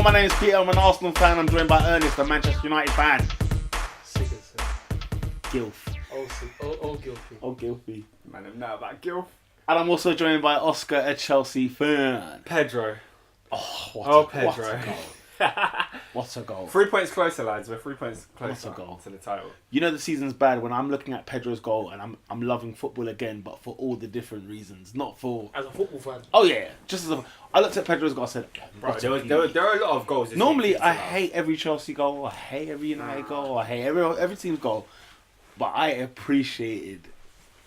my name is Peter. I'm an Arsenal fan. I'm joined by Ernest, a Manchester United fan. Gilf. Old Gilfy. Oh, Gilfy. Man, I'm now about Gilf. And I'm also joined by Oscar, a Chelsea fan. Pedro. Oh, Pedro. What a goal. What a goal. 3 points closer, lads. We're 3 points closer What a goal. to the title. You know the season's bad when I'm looking at Pedro's goal and I'm loving football again, but for all the different reasons. Not for... As a football fan. Oh, yeah. I looked at Pedro's goal and said... Bro, there are a lot of goals. Normally, I hate every Chelsea goal. I hate every United goal. I hate every team's goal. But I appreciated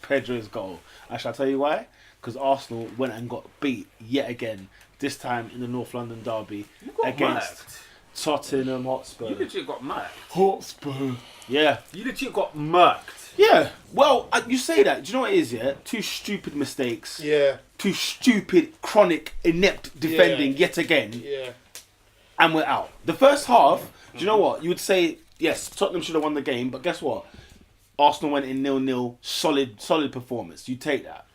Pedro's goal. And shall I tell you why? Because Arsenal went and got beat yet again. This time in the North London derby against Tottenham Hotspur. You legit got murked. Hotspur. Yeah. You legit got murked. Yeah. Well, you say that. Do you know what it is, yeah? Two stupid mistakes. Yeah. Two stupid, chronic, inept defending yet again. Yeah. And we're out. The first half, do you know what? You would say, yes, Tottenham should have won the game, but guess what? Arsenal went in 0-0, solid performance. You take that.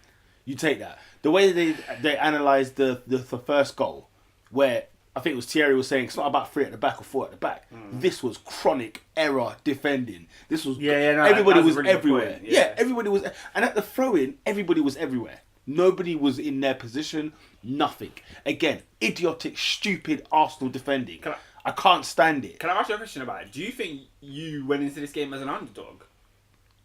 The way they analysed the first goal, where I think it was Thierry was saying it's not about 3 at the back or 4 at the back. This was chronic error defending. This was everybody was really everywhere. Yeah, everybody was, and at the throw-in, everybody was everywhere. Nobody was in their position. Nothing. Again, idiotic, stupid Arsenal defending. I can't stand it. Can I ask you a question about it? Do you think you went into this game as an underdog?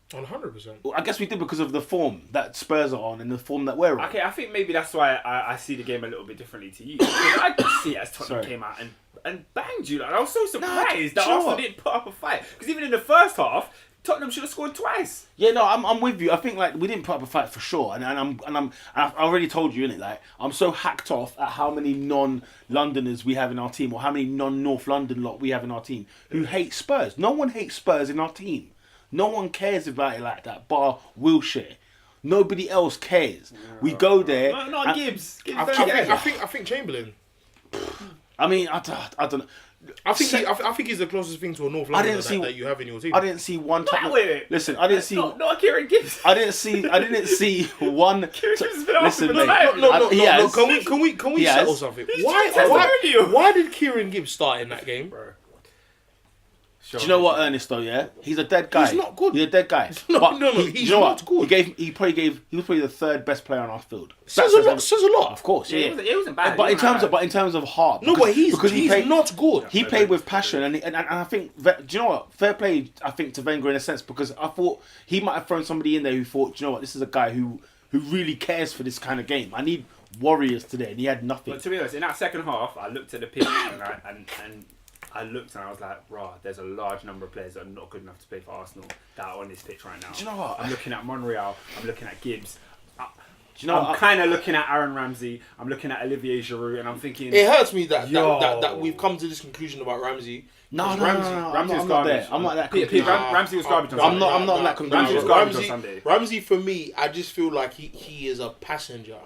100%. Well, I guess we did because of the form that Spurs are on and the form that we're on. Okay, I think maybe that's why I see the game a little bit differently to you. I could see it as Tottenham came out and banged you. Like, I was so surprised that Arsenal didn't put up a fight. Because even in the first half, Tottenham should have scored twice. Yeah, no, I'm with you. I think like we didn't put up a fight for sure, and I've already told you, innit? Like I'm so hacked off at how many non-Londoners we have in our team, or how many non-North London lot we have in our team who hate Spurs. No one hates Spurs in our team. No one cares about it like that, bar Wilshere. Nobody else cares. We go there. No, not Gibbs. I think Chamberlain. I mean, I don't know. I think he's the closest thing to a North London that you have in your team. I didn't see one. Wait. Listen, I didn't see. Not Kieran Gibbs. I didn't see one. Kieran Gibbs has been Listen, mate. No. Can we settle something? Why did Kieran Gibbs start in that game? Bro. Do you know what, Ernest? Though, yeah, he's a dead guy. He's not good. He's a dead guy. He's not good. He was probably the third best player on our field. Says a lot. Of course, yeah. It wasn't bad. But in terms of heart, no, but he's not good. He played with passion, and I think. Do you know what? Fair play, I think, to Wenger in a sense, because I thought he might have thrown somebody in there who thought, do you know what, this is a guy who really cares for this kind of game. I need warriors today, and he had nothing. But to be honest, in that second half, I looked at the pitch and I looked and I was like, rah, there's a large number of players that are not good enough to play for Arsenal that are on this pitch right now. Do you know what? I'm looking at Monreal, I'm looking at Gibbs. Do you know I'm kind of looking at Aaron Ramsey, I'm looking at Olivier Giroud, and I'm thinking... It hurts me that we've come to this conclusion about Ramsey. No, Ramsey was I'm not garbage. there. I'm not that. Ramsey was garbage on Sunday. I'm not in that conclusion. Ramsey was garbage on Sunday. Ramsey, for me, I just feel like he is a passenger.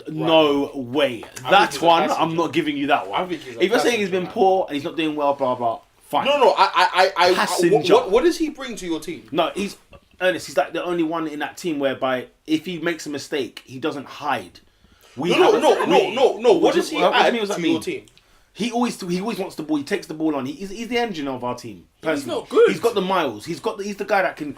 No way. That one, I'm not giving you that one. If you're saying he's been poor and he's not doing well, blah blah, fine. No. What does he bring to your team? No, he's Ernest. He's like the only one in that team whereby if he makes a mistake, he doesn't hide. No. What does he add to your team? He always wants the ball. He takes the ball on. He's the engine of our team. He's not good. He's got the miles. He's the guy that can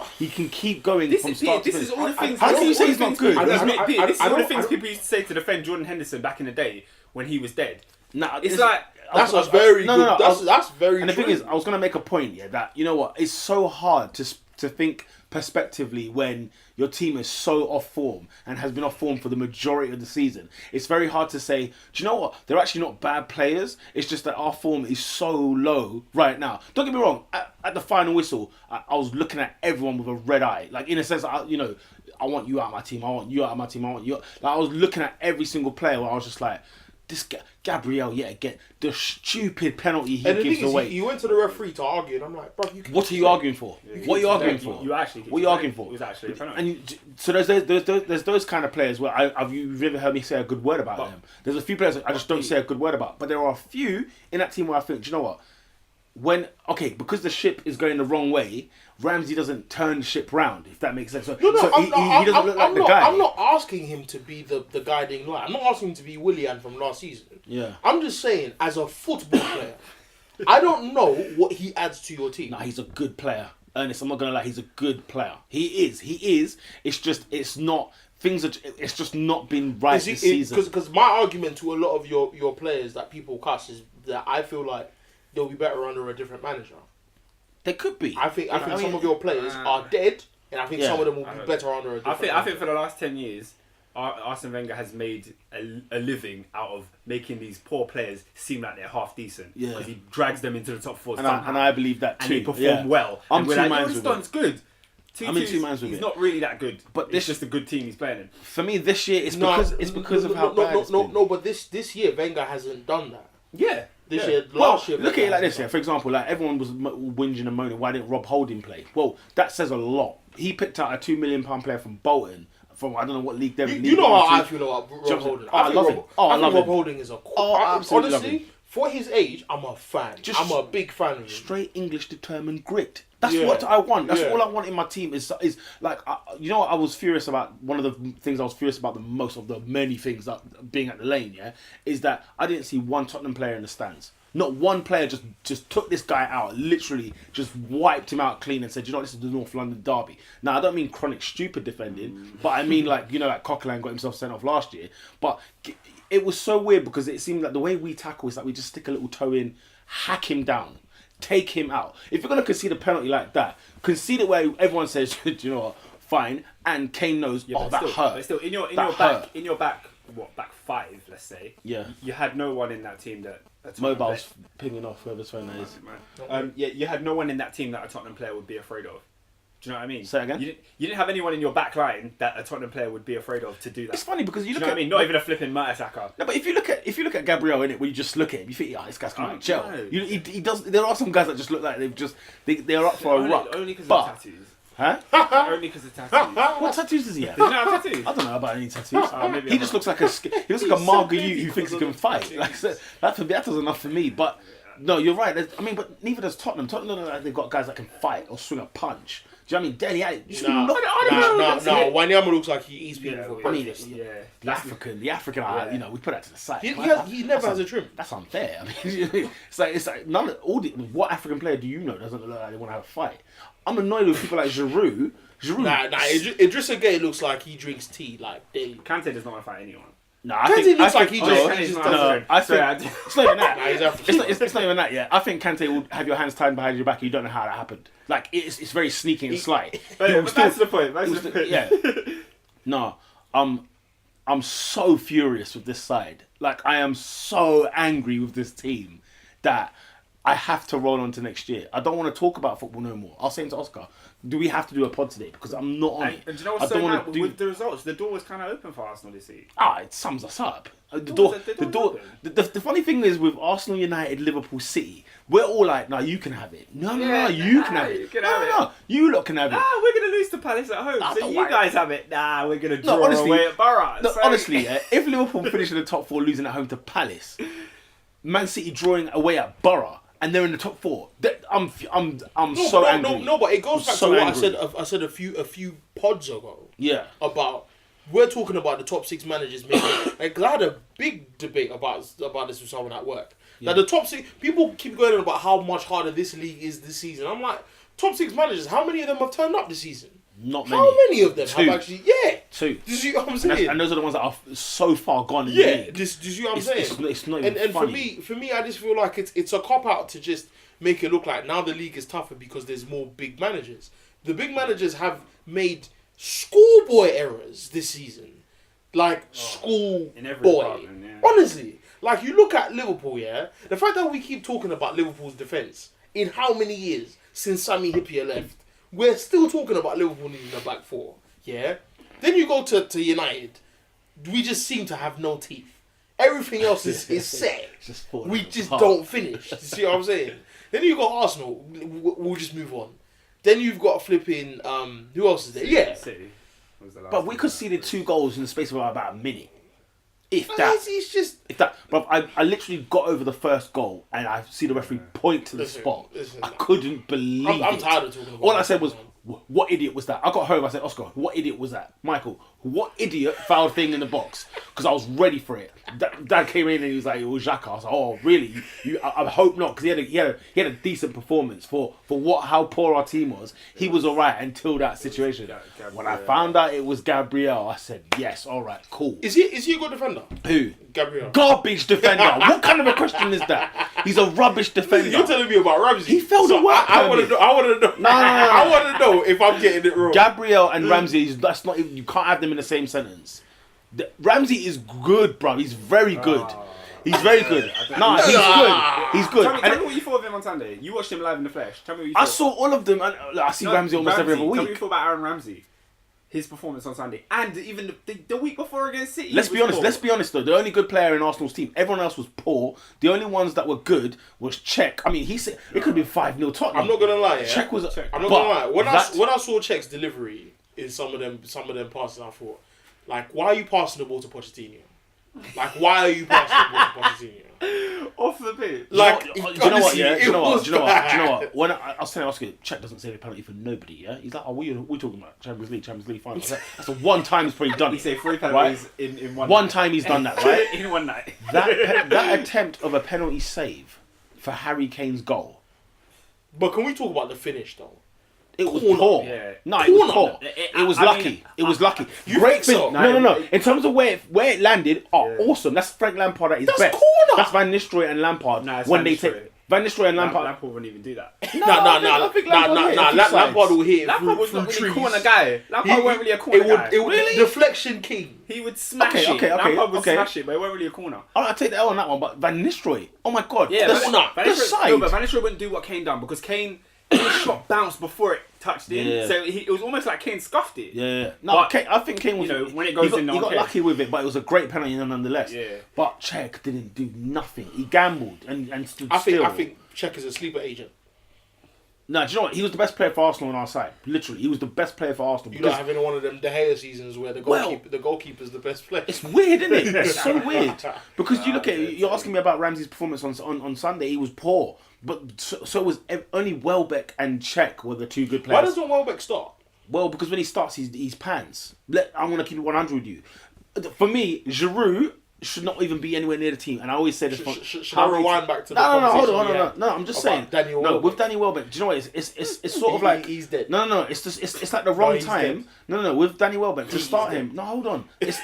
keep going from start to finish. This is all the things. How can you say he's not good? This is all the things people used to say to defend Jordan Henderson back in the day when he was dead. Nah, it's like that's very good. That's very. And the thing is, I was gonna make a point. Yeah, that you know what? It's so hard to think perspectively when your team is so off form and has been off form for the majority of the season. It's very hard to say, do you know what? They're actually not bad players. It's just that our form is so low right now. Don't get me wrong. At the final whistle, I was looking at everyone with a red eye. Like, in a sense, I want you out of my team. I want you out of my team. I want you. Like, I was looking at every single player where I was just like, this Gabriel, again, the stupid penalty he gives away. You went to the referee to argue, and I'm like, bro, what are you arguing for? What are you arguing for? What are you arguing for? It was actually a penalty. And so there's those kind of players where you've ever heard me say a good word about them. There's a few players I just don't say a good word about, but there are a few in that team where I think, do you know what? because the ship is going the wrong way, Ramsey doesn't turn the ship round, if that makes sense. So, No, he doesn't look like the guy. I'm not asking him to be the guiding light. I'm not asking him to be Willian from last season. Yeah. I'm just saying, as a football player, I don't know what he adds to your team. Nah, he's a good player. Ernest, I'm not gonna lie, he's a good player. He is. It's just not been right this season. Because my argument to a lot of your players that people cuss is that I feel like they'll be better under a different manager. They could be. I think some of your players are dead, and I think some of them will be better under a different manager. I think for the last 10 years, Arsene Wenger has made a living out of making these poor players seem like they're half decent. Yeah. Because he drags them into the top four and I believe that too. And they perform well. I'm two minds with it. Good. I'm in two minds with it. He's not really that good. But it's just a good team he's playing in. For me, this year, it's because of how bad it's been. No, but this year, Wenger hasn't done that. Yeah. This year, last year. Look at it like this, yeah. For example, like everyone was whinging and moaning, why didn't Rob Holding play? Well, that says a lot. He picked out a £2 million player from Bolton, from I don't know what league they're in. You know how I feel about Rob Holding. I love him. I love Rob Holding is absolutely love him. Honestly, for his age, I'm a fan. I'm a big fan of him. Straight English determined grit. That's what I want. That's all I want in my team. Is like you know what I was furious about. One of the things I was furious about the most of the many things that being at the Lane, is that I didn't see one Tottenham player in the stands. Not one player just took this guy out, literally just wiped him out clean and said, you know, this is the North London derby. Now, I don't mean chronic stupid defending, but I mean like Coquelin got himself sent off last year. But it was so weird because it seemed like the way we tackle is like we just stick a little toe in, hack him down, take him out. If you're going to concede a penalty like that, concede it where everyone says, do you know what, fine, and Kane knows, that hurt. But still, in your back, back five, let's say. Yeah. You had no one in that team that Mobile's pinging off whoever's phone that is. You had no one in that team that a Tottenham player would be afraid of. Do you know what I mean? Say again? You didn't have anyone in your back line that a Tottenham player would be afraid of to do that. It's funny because you look at what I mean? Not even a flipping Mertesacker. No, but if you look at Gabriel in it, when you just look at him, you think, this guy's coming out of jail. No. He does. There are some guys that just look like they're up for a rock. Only because of tattoos. Huh? Only because of tattoos. What tattoos does he have? Does he not have tattoos? I don't know about any tattoos. He just looks like a Margaret who thinks he can fight. Like that was enough for me. But no, you're right. But neither does Tottenham. Tottenham don't look like they've got guys that can fight or swing a punch. Do you know what I mean? No. Wanyama looks like he eats people for breakfast. The African, we put that to the side. He never has a trim. That's unfair. I mean, it's like what African player do you know doesn't look like they want to have a fight? I'm annoyed with people like Giroud. Idrissa Gueye looks like he drinks tea like daily. Kante does not want to fight anyone. No, I think looks like he just it's not even that. It's not even that. Yeah, I think Kante will have your hands tied behind your back. And you don't know how that happened. Like it's very sneaky and sly. But that's the point. Yeah. No, I'm so furious with this side. Like I am so angry with this team that I have to roll on to next year. I don't want to talk about football no more. I'll say to Oscar, do we have to do a pod today? Because I'm not on it. And do you know what's so mad? With the results, the door was kind of open for Arsenal this season. It sums us up. The funny thing is with Arsenal, United, Liverpool, City, we're all like, no, you can have it. No, you can have it. No, you lot can have it. We're going to lose to Palace at home. So you guys have it. We're going to draw away at Borough. No, honestly, if Liverpool finish in the top four losing at home to Palace, Man City drawing away at Borough, and they're in the top four. I'm so angry. No, but it goes back to what I said a few pods ago. Yeah. About we're talking about the top six managers making. Like I had a big debate about this with someone at work. Yeah. Now the top six people keep going on about how much harder this league is this season. I'm like, top six managers. How many of them have turned up this season? Not many. How many of them have actually? Yeah. 2. Do you see what I'm saying? And those are the ones that are so far gone in the league. Do you see what I'm saying? It's not even and funny. for me, I just feel like it's a cop out to just make it look like now the league is tougher because there's more big managers. The big managers have made schoolboy errors this season, like schoolboy. Honestly, like you look at Liverpool, the fact that we keep talking about Liverpool's defense in how many years since Sami Hyypiä left. We're still talking about Liverpool needing a back four, Then you go to United. We just seem to have no teeth. Everything else is set. We just don't finish. You see what I'm saying? Then you got Arsenal. We'll just move on. Then you've got flipping... who else is there? City was the last but we conceded 2 goals in the space of about a minute. If that. It's just... If that, bro, I literally got over the first goal and I see the referee point to the spot. Listen, I couldn't believe it. I'm tired of talking about All I said was, what idiot was that? I got home, I said, Oscar, what idiot was that? Michael, what idiot fouled thing in the box? Because I was ready for it. Dad came in and he was like, it was Xhaka. I was like, oh, really? I hope not, because he had a decent performance for how poor our team was. He was all right until that situation. When I found out it was Gabriel, I said, yes, all right, cool. Is he a good defender? Who? Gabriel. Garbage defender. What kind of a question is that? He's a rubbish defender. You're telling me about Ramsey. He failed the work I want to know. I want to know. No. I want to know if I'm getting it wrong. Gabriel and Ramsey, that's not even, you can't have them in the same sentence. Ramsey is good, bro. He's very good. He's very good. No, he's good. He's good. Tell me what you thought of him on Sunday. You watched him live in the flesh. Tell me what you thought. I saw all of them. And I see Ramsey almost every other Tell me what week. you thought about Aaron Ramsey. His performance on Sunday, and even the week before against City. Let's be honest though. The only good player in Arsenal's team, everyone else was poor. The only ones that were good was Czech. I mean, he said it could be 5-0 Tottenham. I'm not gonna lie. Yeah? Czech was. I'm not gonna lie. When I saw Czech's delivery in some of them passes, I thought, like, why are you passing the ball to Pochettino? Like, why are you passing the ball to Pochettino? Off the pitch. Like, do you know what? Yeah, do you know what? it was bad. When I was telling Oscar, Czech doesn't save a penalty for nobody. Yeah, he's like, oh, we talking about Champions League final. That's the one time he's probably done. He it, saved 3 penalties in one time he's done that, right? In one night. That attempt of a penalty save for Harry Kane's goal. But can we talk about the finish though? It was Corner. poor. Yeah. No, it was poor. It- It was I lucky. mean, It was lucky. You Great think so? fin- No. In terms of where it landed, awesome. That's Frank Lampard at his That's best. corner. That's Van Nistelrooy and Lampard. Nah, it's when Van they Nistelrooy. take Van Nistelrooy and Lampard. Lampard wouldn't even do that. I think Lampard hit a few Lampard sides. will hit it Lampard was through not really a trees. corner guy. Lampard wasn't really a corner guy. It would deflection king. He would smash it. Okay, Lampard would okay. smash it, but it wasn't really a corner. Oh, I take the L on that one, but Van Nistelrooy. Oh my god. Yeah, the, Van the Nistelrooy, side. no, but Van Nistelrooy wouldn't do what Kane done because Kane his shot bounced before it touched in, Yeah. so it was almost like Kane scuffed it. Yeah. No, But, I think Kane was. you know, when it goes he in, no he one got cares. lucky with it, but it was a great penalty nonetheless. Yeah. But Czech didn't do nothing. He gambled and stood I still. think Czech is a sleeper agent. No, do you know what? He was the best player for Arsenal on our side. Literally, he was the best player for Arsenal. You know, having one of them De Gea seasons where the goalkeeper's the best player. It's weird, isn't it? It's so weird. Because you look at it, you're asking me about Ramsey's performance on Sunday. He was poor, but so was only Welbeck and Czech were the two good players. Why doesn't Welbeck start? Well, because when he starts, he's pants. I'm gonna keep it 100 with you. For me, Giroud should not even be anywhere near the team. And I always say this. Should I rewind back to the No, conversation hold we on, had no. I'm just about saying. Daniel No, Welbeck? with Danny Welbeck, do you know what? It's sort of like he's dead. No. It's just it's like the wrong he's time. dead. No. With Danny Welbeck to start him. No, hold on. It's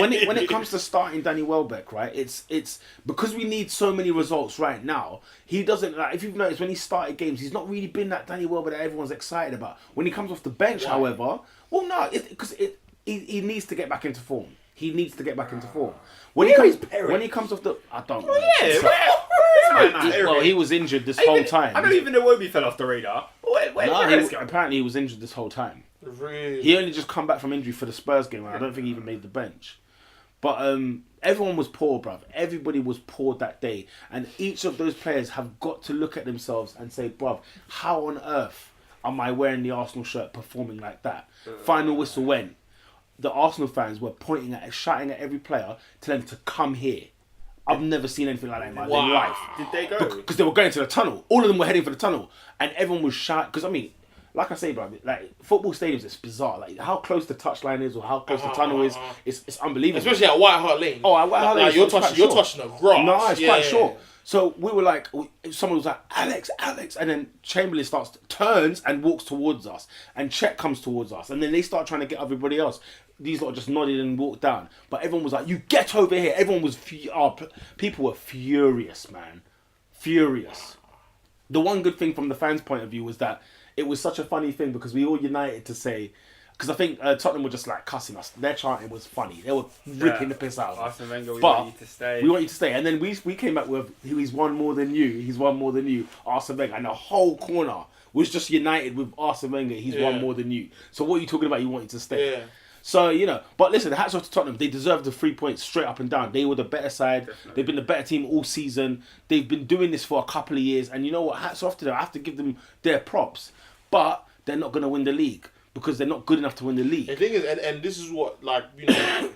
when it comes to starting Danny Welbeck, right? It's because we need so many results right now. He doesn't like. If you've noticed, when he started games, he's not really been that Danny Welbeck that everyone's excited about. When he comes off the bench, however, well, no, because he needs to get back into form. He needs to get back into form. When he comes off the, I don't know. Yeah, where is my man? Well, he was injured this whole time. I don't even know Wobie fell off the radar. Apparently he was injured this whole time. Really? He only just come back from injury for the Spurs game, and I don't think he even made the bench. But everyone was poor, bruv. Everybody was poor that day. And each of those players have got to look at themselves and say, bruv, how on earth am I wearing the Arsenal shirt performing like that? Final whistle went. The Arsenal fans were pointing at, shouting at every player, telling them to come here. I've never seen anything like that in my life. Did they go? Because they were going to the tunnel. All of them were heading for the tunnel. And everyone was shouting. Because, I mean, like I say, bro, like football stadiums, it's bizarre. Like how close the touchline is or how close the tunnel is, it's unbelievable. Especially at White Hart Lane. Oh, at White Hart Lane, Like, you're touching the grass. No, it's quite short. So we were like, someone was like, Alex, and then Chamberlain turns and walks towards us, and Cech comes towards us, and then they start trying to get everybody else. These lot just nodded and walked down, but everyone was like, "You get over here!" Everyone was, people were furious, man, furious. The one good thing from the fans' point of view was that it was such a funny thing because we all united to say. Because I think Tottenham were just like cussing us. Their chanting was funny. They were ripping the piss out of us. Arsene Wenger, we want you to stay. We want you to stay. And then we came back with, he's won more than you. He's won more than you. Arsene Wenger. And the whole corner was just united with Arsene Wenger. He's won more than you. So what are you talking about? You want you to stay. Yeah. So, you know. But listen, hats off to Tottenham. They deserved the 3 points straight up and down. They were the better side. Definitely. They've been the better team all season. They've been doing this for a couple of years. And you know what? Hats off to them. I have to give them their props. But they're not going to win the league. because they're not good enough to win the league. The thing is, and this is what, like, you know,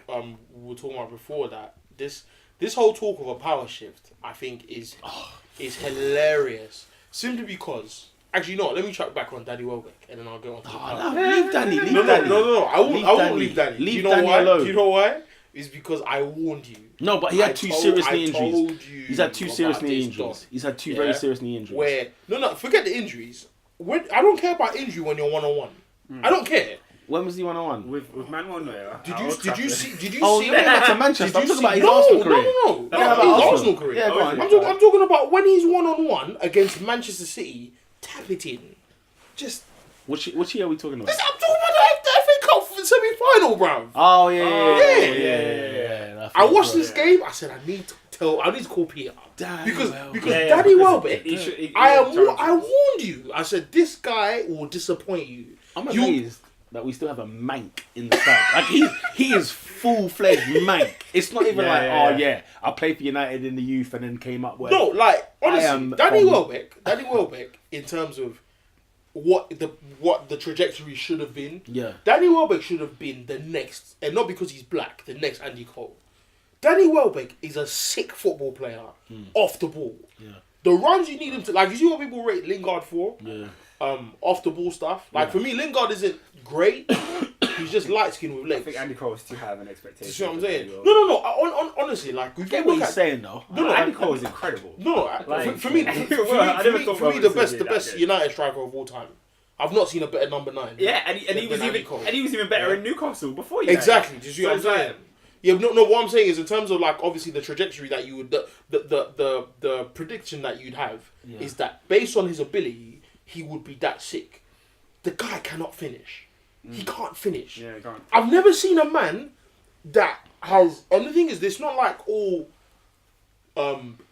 we were talking about before, that this whole talk of a power shift, I think, is hilarious. Simply because, actually, no, let me track back on Danny Welbeck, and then I'll go on to the power. Leave Danny. Leave No, Danny. I won't leave Danny. Leave Do you know Danny why? alone. Do you know why? It's because I warned you. No, but he had two serious knee injuries. He's had two about serious knee this, injuries. Dom. He's had two very serious knee injuries. Where forget the injuries. I don't care about injury when you're 1-on-1. I don't care. When was he 1-on-1? With Manuel Neuer. Did you see? Oh, see you're going back to Manchester. I'm Did talking you about his see- Arsenal career. No. About His Arsenal. Arsenal career. Yeah, go on. I'm talking about when he's 1-on-1 against Manchester City. Tap it in. Just. Which year are we talking about? I'm talking about the FA Cup semi-final, bruv. Oh, yeah. I watched this game. I said, I need to call Peter. Because Yeah, Danny Welbeck, I I warned you. I said, this guy will disappoint you. I'm amazed that we still have a mank in the side. Like he is full-fledged mank. It's not even I played for United in the youth and then came up with. No, like honestly, Danny Welbeck, in terms of what the trajectory should have been. Yeah. Danny Welbeck should have been the next, and not because he's black, the next Andy Cole. Danny Welbeck is a sick football player off the ball. Yeah. The runs you need him to, like, you see what people rate Lingard for? Yeah. Off the ball stuff. Like, for me, Lingard isn't great. He's just light skinned with I legs. think Andy Cole is too high of an expectation. You see what I'm saying? No. Honestly, like, we Get what he's saying though. No, Andy Cole is incredible. No, Like, for me, the best United striker of all time. I've not seen a better number 9. Yeah, and he was even better in Newcastle before you. Exactly. Do you see what I'm saying? Yeah, no. What I'm saying is, in terms of, like, obviously the trajectory that you would, the prediction that you'd have is that based on his ability, he would be that sick. The guy cannot finish. He can't finish. Yeah, he can't. I've never seen a man that has. And the thing is, it's not like all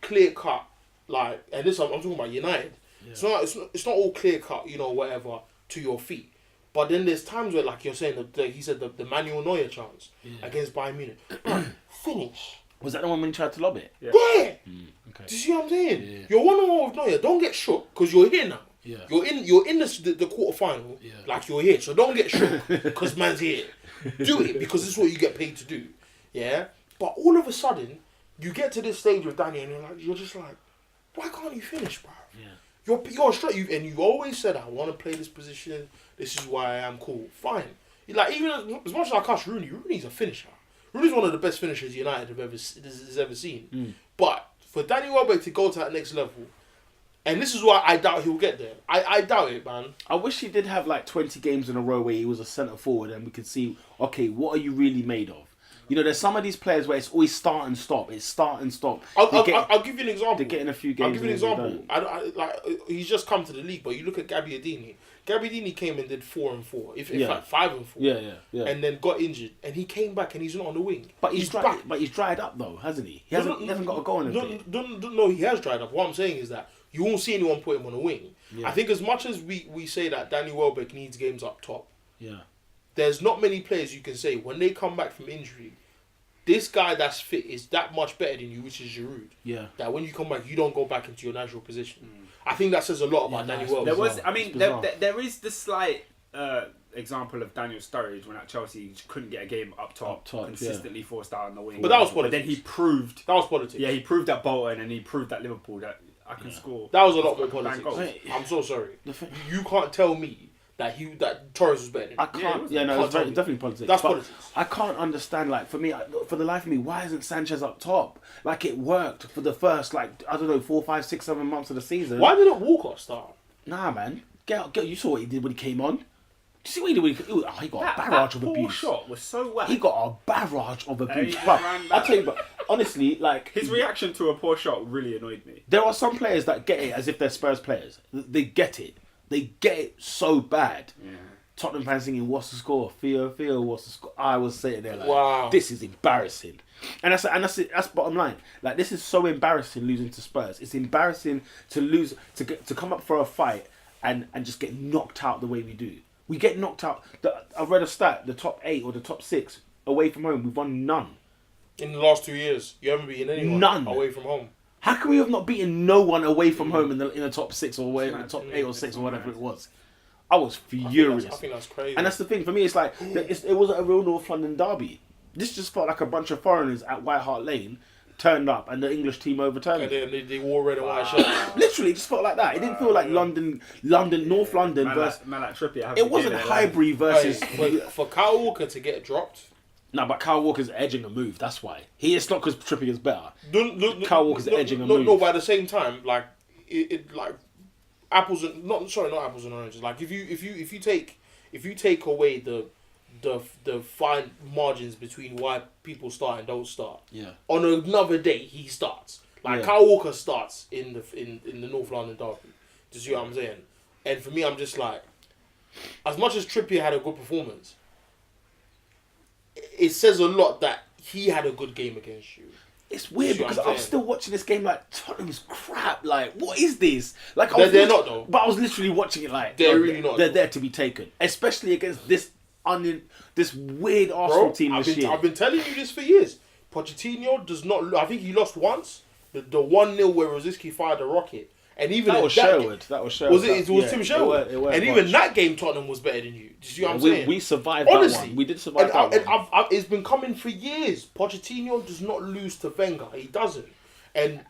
clear cut. Like, and this I'm talking about United. Yeah. It's not all clear cut. You know, whatever to your feet. But then there's times where, like you're saying, he said the Manuel Neuer chance against Bayern Munich. Finish. Was that the one when he tried to lob it? Yeah. Okay. Do you see what I'm saying? Yeah. You're 1-on-1 with Neuer. Don't get shook because you're here now. Yeah. You're in the quarterfinal. Yeah. Like, you're here. So don't get shook because man's here. Do it because this is what you get paid to do. Yeah. But all of a sudden, you get to this stage with Danny, and you're just like, why can't you finish, bro? Yeah. You're straight. And you always said, I want to play this position. This is why I am cool. Fine. Like, even as much as I cuss Rooney's a finisher. Rooney's one of the best finishers United has ever seen. But for Danny Welbeck to go to that next level, and this is why I doubt he'll get there. I doubt it, man. I wish he did have like 20 games in a row where he was a centre forward and we could see, okay, what are you really made of? You know, there's some of these players where it's always start and stop. It's start and stop. I'll give you an example. They're getting a few games. I'll give you an example. Like, he's just come to the league, but you look at Gabbiadini. Gabbiadini came and did 4 and 4. In fact, 5 and 4. Yeah. And then got injured, and he came back, and he's not on the wing. But he's back. But he's dried up though, hasn't he? He hasn't got a goal in it. No, he has dried up. What I'm saying is that you won't see anyone put him on the wing. Yeah. I think as much as we say that Danny Welbeck needs games up top, there's not many players you can say when they come back from injury, this guy that's fit is that much better than you, which is Giroud. Yeah. That when you come back, you don't go back into your natural position. I think that says a lot about Danny Welbeck. There is the slight example of Daniel Sturridge when at Chelsea he couldn't get a game up top consistently forced out on the wing. But that was politics. But then he proved that was politics. Yeah, he proved at Bolton and he proved at Liverpool that I can score. That was a lot more politics. I'm so sorry. You can't tell me that Torres was better than him. I can't. It's definitely politics. That's politics. I can't understand. Like, for me, for the life of me, why isn't Sanchez up top? Like, it worked for the first, 4, 5, 6, 7 months of the season. Why didn't Walcott start? Nah, man. Get. You saw what he did when he came on. Do you see what he did? He got a barrage of abuse. Shot was so whack. He got a barrage of abuse. I'll tell you, but honestly, like his reaction to a poor shot really annoyed me. There are some players that get it as if they're Spurs players. They get it. They get it so bad. Yeah. Tottenham fans singing, "What's the score? Theo, what's the score?" I was sitting there like, "Wow, this is embarrassing." And that's it. That's bottom line. Like, this is so embarrassing losing to Spurs. It's embarrassing to lose to come up for a fight and just get knocked out the way we do. We get knocked out. I've read a stat: the top 8 or the top 6 away from home, we've won none. In the last 2 years, you haven't beaten anyone away from home. How can we have not beaten no one away from home in the top 6 or whatever, the top 8 or 6 or whatever it was? I was furious. I think that's crazy. And that's the thing for me. It's like it wasn't a real North London derby. This just felt like a bunch of foreigners at White Hart Lane turned up and the English team overturned And it. they wore red and white shirts. Literally, it just felt like that. It didn't feel like North London versus. Man like Trippier. It wasn't Highbury versus. For Kyle Walker to get dropped. No, but Kyle Walker's edging a move. That's why. It's not because Trippier's better. Kyle Walker's edging a move. No, but at the same time, like like apples and not apples and oranges. Like if you take away the fine margins between why people start and don't start. Yeah. On another day, he starts. Like Yeah. Kyle Walker starts in the North London derby. Do you see what I'm saying? And for me, I'm just like, as much as Trippier had a good performance, it says a lot that he had a good game against you. It's weird See what because I'm I'm saying? still watching this game like Tottenham's crap. Like, what is this? Like, They're not, though. But I was literally watching it like They're really not, They're though. there to be taken, especially against this weird Arsenal team this year. I've been telling you this for years. Pochettino does not. I think he lost once. The 1-0 where Rosicky fired a rocket, and even That was in Sherwood. That was Sherwood. Was it? It was Tim Sherwood. And even that game, Tottenham was better than you. Do you see what I'm saying? We survived Honestly, that one. We did survive that one. It's been coming for years. Pochettino does not lose to Wenger. He doesn't, and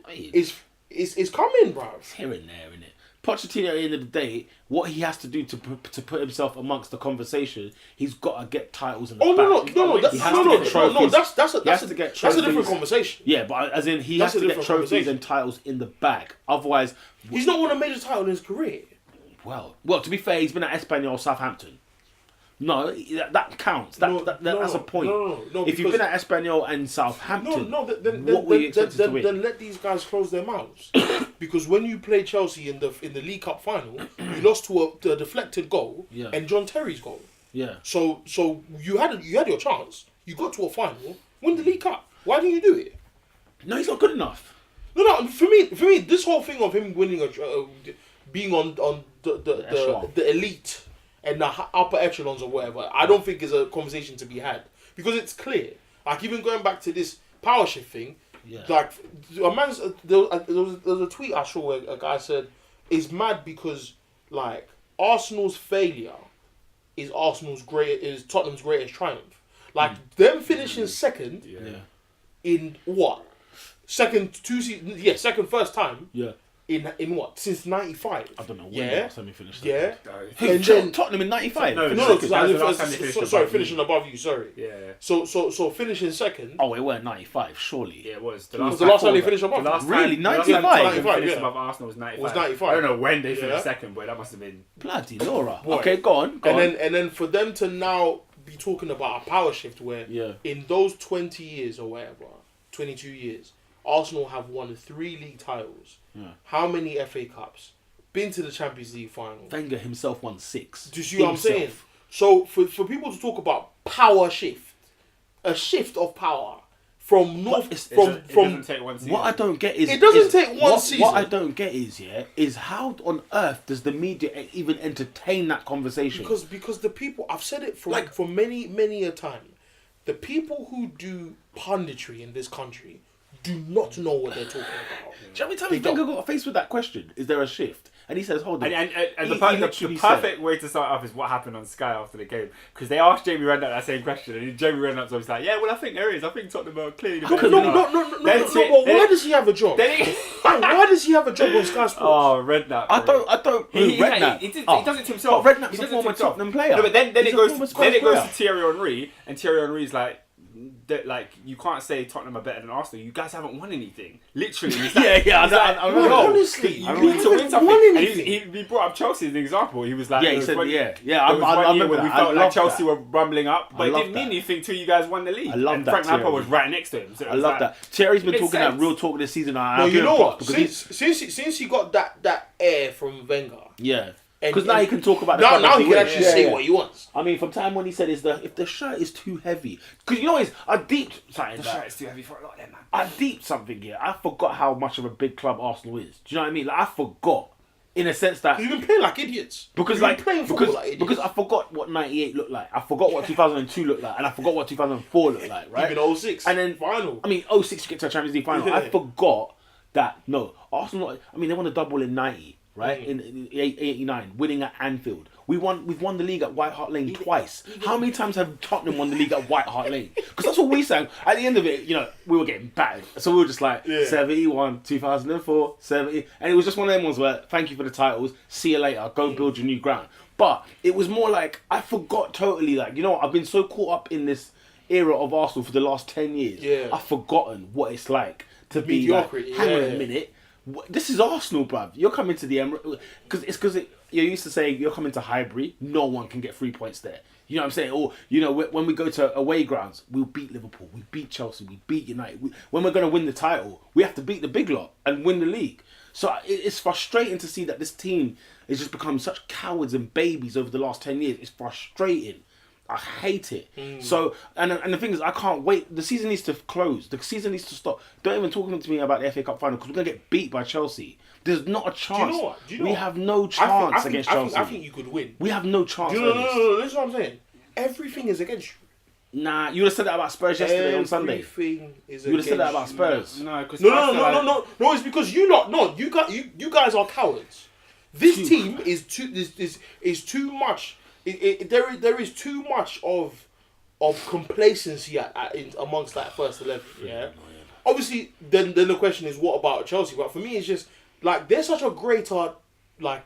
it's coming, bro. It's here and there, innit? Pochettino, at the end of the day, what he has to do to put himself amongst the conversation, he's got to get titles in the Oh back. no! That's a to get different trophies. conversation. Yeah, but as in he That's has a to get different trophies conversation. and titles in the bag. Otherwise, He's not won a major title in his career. well, to be fair, he's been at Espanyol, Southampton. No, that counts. That's a point. No, if you've been at Espanyol and Southampton, then what were you expected to win? Then let these guys close their mouths. Because when you play Chelsea in the League Cup final, you lost to a deflected goal and John Terry's goal. Yeah. So you had your chance. You got to a final, win the League Cup. Why didn't you do it? No, he's not good enough. No. For me, this whole thing of him winning being on the elite and the upper echelons or whatever, I don't think is a conversation to be had because it's clear. Like even going back to this power shift thing, like a man's there was a tweet I saw where a guy said it's mad because like Arsenal's failure is Tottenham's greatest triumph. Like them finishing second in what? Second first time. Yeah. In what? Since '95. I don't know when the last time he finished. Yeah. And then Tottenham in '95. Sorry, finishing above you. Sorry. Yeah. So finishing second. Oh, it weren't '95, surely. Yeah, it was. The last time they finished above. Really? The last time 95? finished Yeah. above Arsenal was 95. Was 95. I don't know when they finished Yeah. second, but that must have been. Bloody Laura. Boy. Okay, go on. And then for them to now be talking about a power shift where in those 20 years or whatever, 22 years, Arsenal have won 3 league titles. Yeah. How many FA Cups? Been to the Champions League final. Wenger himself won 6. Do you see what I'm saying? So for people to talk about power shift, a shift of power from North It doesn't take one season. What I don't get is It doesn't take one season. What I don't get is how on earth does the media even entertain that conversation? Because the people, I've said it for many a time, the people who do punditry in this country do not know what they're talking about. Do you know how many times Wenger got faced with that question? Is there a shift? And he says, hold on. And He the literally perfect way to start off is what happened on Sky after the game. Because they asked Jamie Redknapp that same question. And Jamie Redknapp's always like, yeah, well, I think there is. I think Tottenham are clearly the better No, team." but why does he have a job? Why does he have a job on Sky Sports? Oh, Redknapp. I don't. Redknapp. He does it to himself. But Redknapp's He a does it to former himself. Tottenham player. No, but then He's it a goes former to Spurs player. Thierry Henry, and Thierry Henry's like you can't say Tottenham are better than Arsenal. You guys haven't won anything. Literally. I remember. Honestly, you I need to win haven't something. won And anything. he brought up Chelsea as an example. He was like, Yeah, he said, There I was one year remember when we that. felt I like love Chelsea that. were rumbling up, but I it love didn't mean that. anything till you guys won the league. I love and that, Frank Lampard Thierry. was right next to him. So I love that. Thierry's been it makes talking that sense. real talk this season. No, you know what? Because Since he got that air from Wenger, because now he can talk about the now he can wins. actually say what he wants. I mean, from time when he said if the shirt is too heavy, because you know I deeped something. The shirt is too heavy for a lot of them, man. I deeped something here. I forgot how much of a big club Arsenal is. Do you know what I mean? Like I forgot, in a sense that You've been playing like idiots. because I forgot what '98 looked like. I forgot what 2002 looked like, and I forgot what 2004 looked like. Right? Even 06 and then final. I mean, 06 you get to a Champions League final. Yeah. I forgot that Arsenal. I mean, they won a double in '90. right? In 89, winning at Anfield. We've won the league at White Hart Lane twice. How many times have Tottenham won the league at White Hart Lane? Because that's what we sang. At the end of it, we were getting battered. So we were just like, 71, 2004, 70. And it was just one of them ones where, thank you for the titles, see you later, go build your new ground. But it was more like, I forgot totally, like, I've been so caught up in this era of Arsenal for the last 10 years. Yeah. I've forgotten what it's like to be like, hang on a minute. This is Arsenal, bruv. You're coming to the Emirates because you're used to saying you're coming to Highbury. No one can get 3 points there. You know what I'm saying? Or when we go to away grounds, we'll beat Liverpool, we beat Chelsea, we beat United. When we're going to win the title, we have to beat the big lot and win the league. So it's frustrating to see that this team has just become such cowards and babies over the last 10 years. It's frustrating. I hate it. So, and the thing is, I can't wait. The season needs to close. The season needs to stop. Don't even talk to me about the FA Cup final because we're going to get beat by Chelsea. There's not a chance. Do you know we what? have no chance against Chelsea. I think you could win. We have no chance. No. This is what I'm saying. Everything is against you. Nah, you would have said that about Spurs yesterday on Sunday. Everything is You would have said that about Spurs. No, because No. It's because you lot. No, you guys are cowards. This team is too much. There is too much of complacency amongst that first 11. Yeah. Obviously, then the question is, what about Chelsea? But for me, it's just like they're such a greater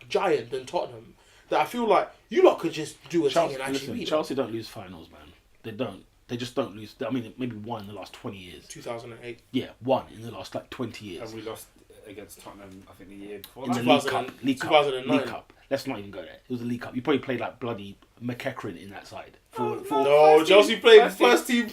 giant than Tottenham that I feel like you lot could just do a thing and actually beat them. Chelsea don't lose finals, man. They don't. They just don't lose. I mean, maybe one in the last 20 years. 2008. Yeah, one in the last 20 years. And we lost against Tottenham, I think, the year before. In the League Cup. 2009. League Cup. Let's not even go there. It was a League Cup. You probably played like bloody McEachran in that side. No, Chelsea played first team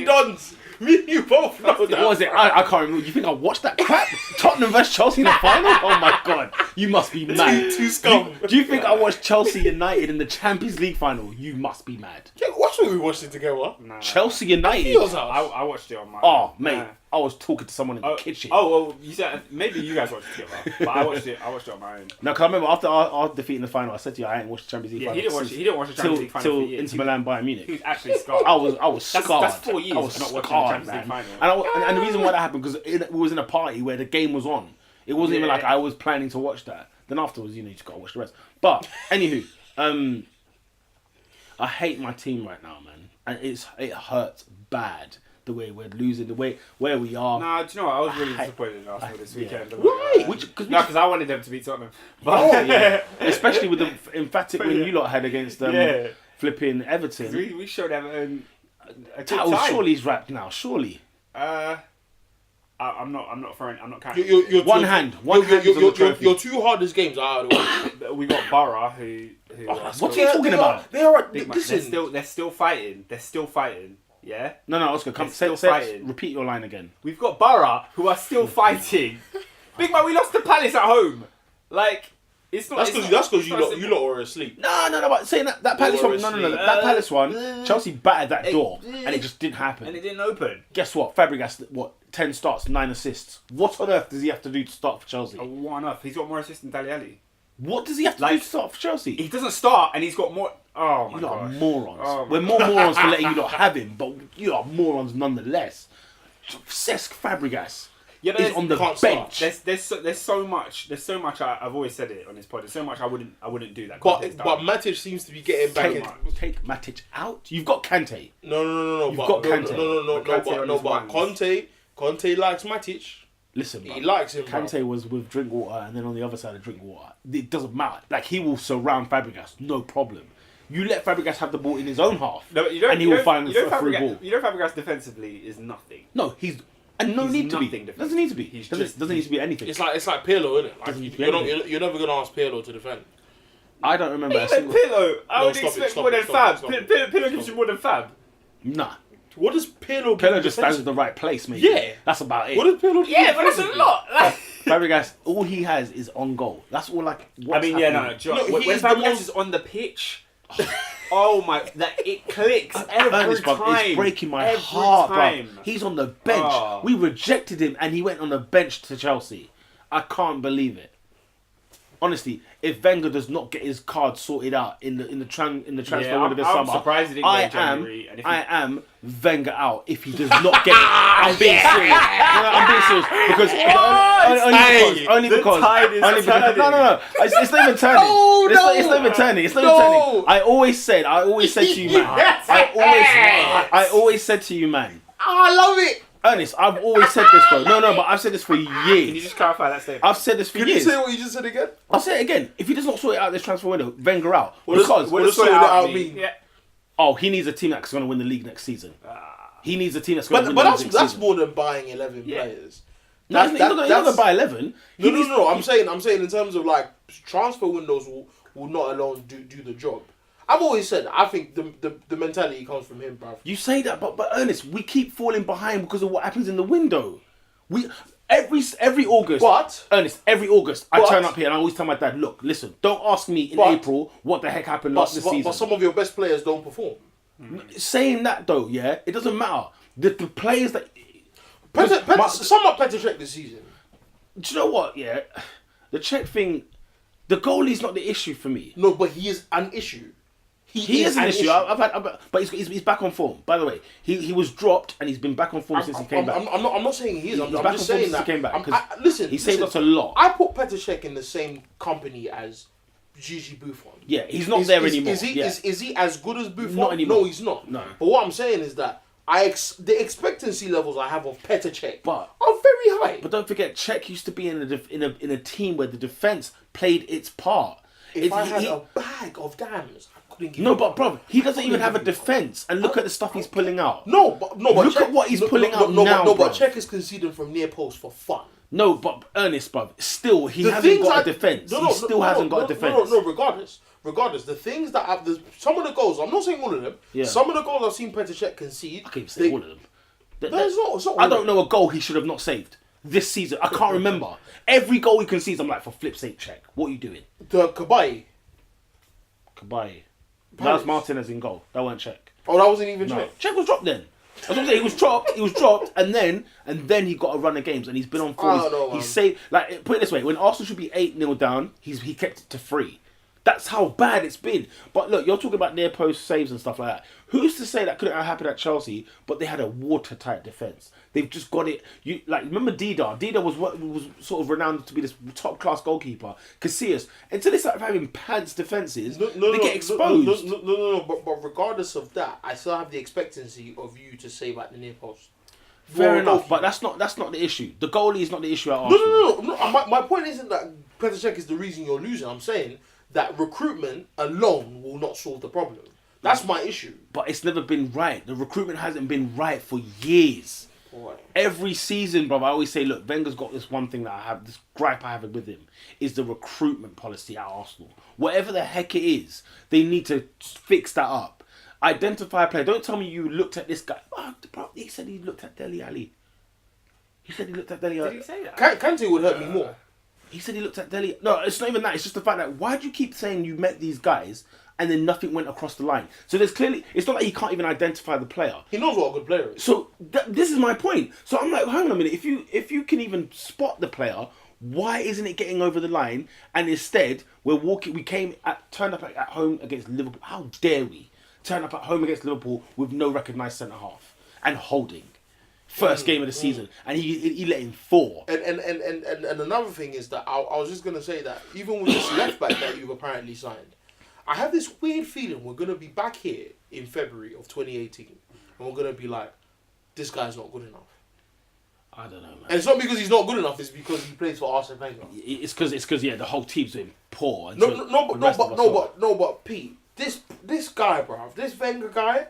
Dons. Me and you both know that. What was it? I can't remember. You think I watched that crap? Tottenham vs Chelsea in the final? Oh my god. You must be mad. Two scum. Do you think I watched Chelsea United in the Champions League final? You must be mad. Yeah, watch when we watched it together. Nah. Chelsea United? I watched it on my... Oh, mate. I was talking to someone in the kitchen. Oh, well, you said maybe you guys watched it together, but I watched it on my own. No, because I remember after our defeat in the final, I said to you, I ain't watched the Champions League final. He didn't watch the Champions League final till for years. Inter Milan Bayern Munich. He was actually scarred. I was scarred. That's 4 years I was not watching the scarred, Champions League man. final. And the reason why that happened because we was in a party where the game was on. It wasn't even like I was planning to watch that. Then afterwards, you just gotta watch the rest. But anywho, I hate my team right now, man, and it hurts bad. The way we're losing, the way where we are. Nah, do you know what? I was really disappointed in Arsenal this weekend. Why? Because I wanted them to beat Tottenham. But especially with the emphatic win you lot had against flipping Everton. We showed Everton a good Title time. surely is wrapped now. Surely. I'm not counting. You're One hand is on the trophy. Your two hardest games are out of the way. We got Borough, who What are you talking about? They are. Big man. Listen, They're still fighting. They're still fighting. Yeah. No, Oscar, come still say fighting. repeat your line again. We've got Borough, who are still fighting. Big man, we lost to Palace at home. Like, it's not. That's because you lot were asleep. No. But saying that Palace one, that Palace one, Chelsea battered that door, and it just didn't happen. And it didn't open. Guess what? Fabregas, 10 starts, 9 assists. What on earth does he have to do to start for Chelsea? What on earth? He's got more assists than Dele Alli. What does he have to do to start for Chelsea? He doesn't start, and he's got more. Oh my You lot are god. morons. Oh my We're more morons for letting you not have him, but you are morons nonetheless. Cesc Fabregas is on the bench. There's so much. I've always said it on this pod. There's so much I wouldn't do that. But Matic seems to be getting back in. Take Matic out. You've got Kante. No. You've got Kante. But Conte likes Matic. Listen, he likes him. Kante was with Drinkwater, and then on the other side of Drinkwater, it doesn't matter. Like he will surround Fabregas, no problem. You let Fabregas have the ball in his own half, and he will find a free ball. You know, Fabregas defensively is nothing. No, no need to be. Doesn't need to be. Doesn't need to be anything. It's like Pirlo, isn't it? You're never gonna ask Pirlo to defend. I don't remember. Pirlo, I would expect more than Fab. Pirlo gives you more than Fab. Nah. What does Pirlo? Pirlo just stands in the right place, mate. Yeah, that's about it. What does Pirlo do? Yeah, but that's a lot. Fabregas, all he has is on goal. That's all. When Fabregas is on the pitch, oh my, it clicks every time. It's breaking my heart, bro. He's on the bench. We rejected him, and he went on the bench to Chelsea. I can't believe it. honestly, if Wenger does not get his card sorted out in the transfer window this I'm summer, surprised he didn't go in January. And if I am Wenger out if he does not get it. I'm being serious. No, I'm being serious because only because no. It's not even turning. It's not even turning. It's not even turning. I always said to you, man. I always said to you, man. I love it. Ernest, I've always said this though. No, but I've said this for years. Can you just clarify that statement? I've said this for years. Can you say what you just said again? I'll say it again. If he does not sort it out this transfer window, Wenger out. What does sorting it out mean? Yeah. Oh, he needs a team that's going to win the league next season. He needs a team that's going to win the league next season. But that's more than buying 11 players. No, he's not going to buy 11. No. I'm saying in terms of like transfer windows will not alone do the job. I've always said I think the mentality comes from him, bruv. You say that, but Ernest, we keep falling behind because of what happens in the window. Every August, Ernest, every August, I turn up here and I always tell my dad, look, listen, don't ask me in April what the heck happened last season. But some of your best players don't perform. Saying that though, yeah, it doesn't matter. The players that sum up Petr Cech this season. Do you know what? Yeah, the Czech thing, the goalie's not the issue for me. No, but he is an issue. He is an issue. But he's back on form. By the way, he was dropped and he's been back on form since he came back. I'm not saying he is. I'm just saying that. He came back. Listen, he saved us a lot. I put Petr Cech in the same company as Gigi Buffon. Yeah, he's not there anymore. Is he as good as Buffon? Not anymore. No, he's not. No. But what I'm saying is that the expectancy levels I have of Petr Cech are very high. But don't forget, Czech used to be in a team where the defense played its part. If I had a bag of dams, I couldn't give No, but bro, he doesn't even have a defense. And look at the stuff he's pulling out. But look at what he's pulling out now. But Czech is conceding from near post for fun. No, but Ernest, bro, still he hasn't got a defense. He still hasn't got a defense. No, regardless, the things that some of the goals, I'm not saying all of them. Yeah. Some of the goals I've seen Petr Cech concede. I can't even say all of them. It's not I don't know a goal he should have not saved this season. I can't remember. Every goal he concedes, I'm like, for flip's sake, Czech, what are you doing? The Kabay. That was Martinez in goal. That weren't Czech. Oh, that wasn't even Czech. No. Czech was dropped then. That's what I'm saying. He was dropped, and then he got a run of games, and he's been on form. He's saved. Like, put it this way: when Arsenal should be 8-0 down, he kept it to 3. That's how bad it's been. But look, you're talking about near post saves and stuff like that. Who's to say that couldn't have happened at Chelsea? But they had a watertight defense. They've just got it. Remember Dida? Dida was sort of renowned to be this top class goalkeeper. Casillas, until they start having pants defenses, they get exposed. No. But regardless of that, I still have the expectancy of you to save at the near post. Fair enough, but that's not the issue. The goalie is not the issue at Arsenal. No. My point isn't that Petr Cech is the reason you're losing. I'm saying that recruitment alone will not solve the problem. That's my issue. But it's never been right. The recruitment hasn't been right for years. Right. Every season, bro, I always say, look, Wenger's got this one thing that I have, this gripe I have with him, is the recruitment policy at Arsenal. Whatever the heck it is, they need to fix that up. Identify a player. Don't tell me you looked at this guy. Oh, bro, he said he looked at Dele Alli. Did he say that? Kante would hurt me more. He said he looked at Dele. No, it's not even that. It's just the fact that why do you keep saying you met these guys and then nothing went across the line? So there's clearly, it's not like he can't even identify the player. He knows what a good player is. So this is my point. So I'm like, hang on a minute. If you can even spot the player, why isn't it getting over the line? And instead, we turned up at home against Liverpool. How dare we turn up at home against Liverpool with no recognised centre half and Holding? First game of the season, and he let in 4. And another thing is that I was just gonna say that even with this left back that you've apparently signed, I have this weird feeling we're gonna be back here in February of 2018, and we're gonna be like, this guy's not good enough. I don't know, man. And it's not because he's not good enough; it's because he plays for Arsene Wenger. It's because the whole team's been poor. But Pete, this guy, bro, this Wenger guy.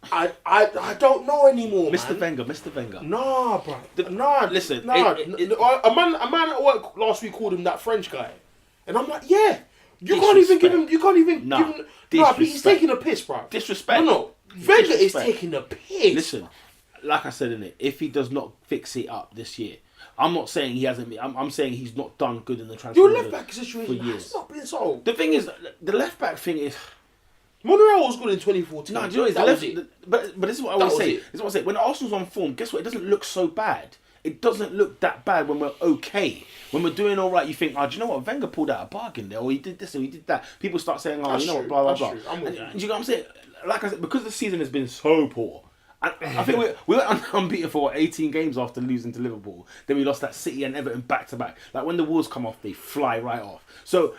I don't know anymore, Mr. man. Mr. Wenger. Nah, bro. Listen. A man at work last week called him that French guy, and I'm like, yeah. You can't even give him. Nah, he's taking a piss, bro. Disrespect. No. Wenger is taking a piss. Listen, like I said in it, if he does not fix it up this year, I'm not saying he hasn't been. I'm saying he's not done good in the transfer. Your left back situation has not been solved. The thing is, the left back thing is. Monreal was good in 2014. No, do you know but this is what I always say. This is what I say. When Arsenal's on form, guess what? It doesn't look so bad. it doesn't look that bad when we're okay. When we're doing all right, you think, oh, do you know what? Wenger pulled out a bargain there, or he did this, or he did that. People start saying, oh, That's you know true. what, blah, blah, That's blah. true. I'm with And, you. you know what I'm saying? Like I said, because the season has been so poor, I think we were unbeaten for 18 games after losing to Liverpool. Then we lost that City and Everton back to back. Like when the Wolves come off, they fly right off. So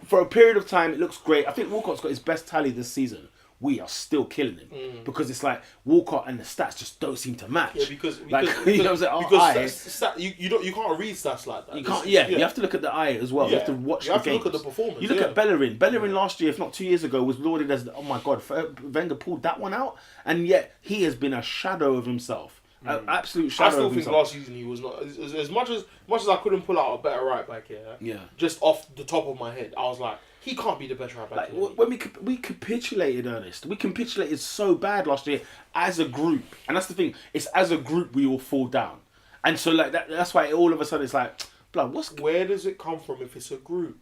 for a period of time, it looks great. I think Walcott's got his best tally this season. We are still killing him because it's like Walcott and the stats just don't seem to match. Yeah, because like, you know what I'm saying? Because you can't read stats like that. You can't. Yeah, you have to look at the eye as well. You have to watch the games. You have to look at the performance. You look at Bellerin. Bellerin last year, if not 2 years ago, was lauded as, oh my God, Wenger pulled that one out, and yet he has been a shadow of himself. An absolute shadow. I still of think himself. last season he was not as much as I couldn't pull out a better right back here. Yeah. Just off the top of my head, I was like, he can't be the best right back. Like, in the league. when we capitulated, Ernest. We capitulated so bad last year as a group, and that's the thing. It's as a group we all fall down, and so like that's why all of a sudden it's like, blood. Where does it come from if it's a group?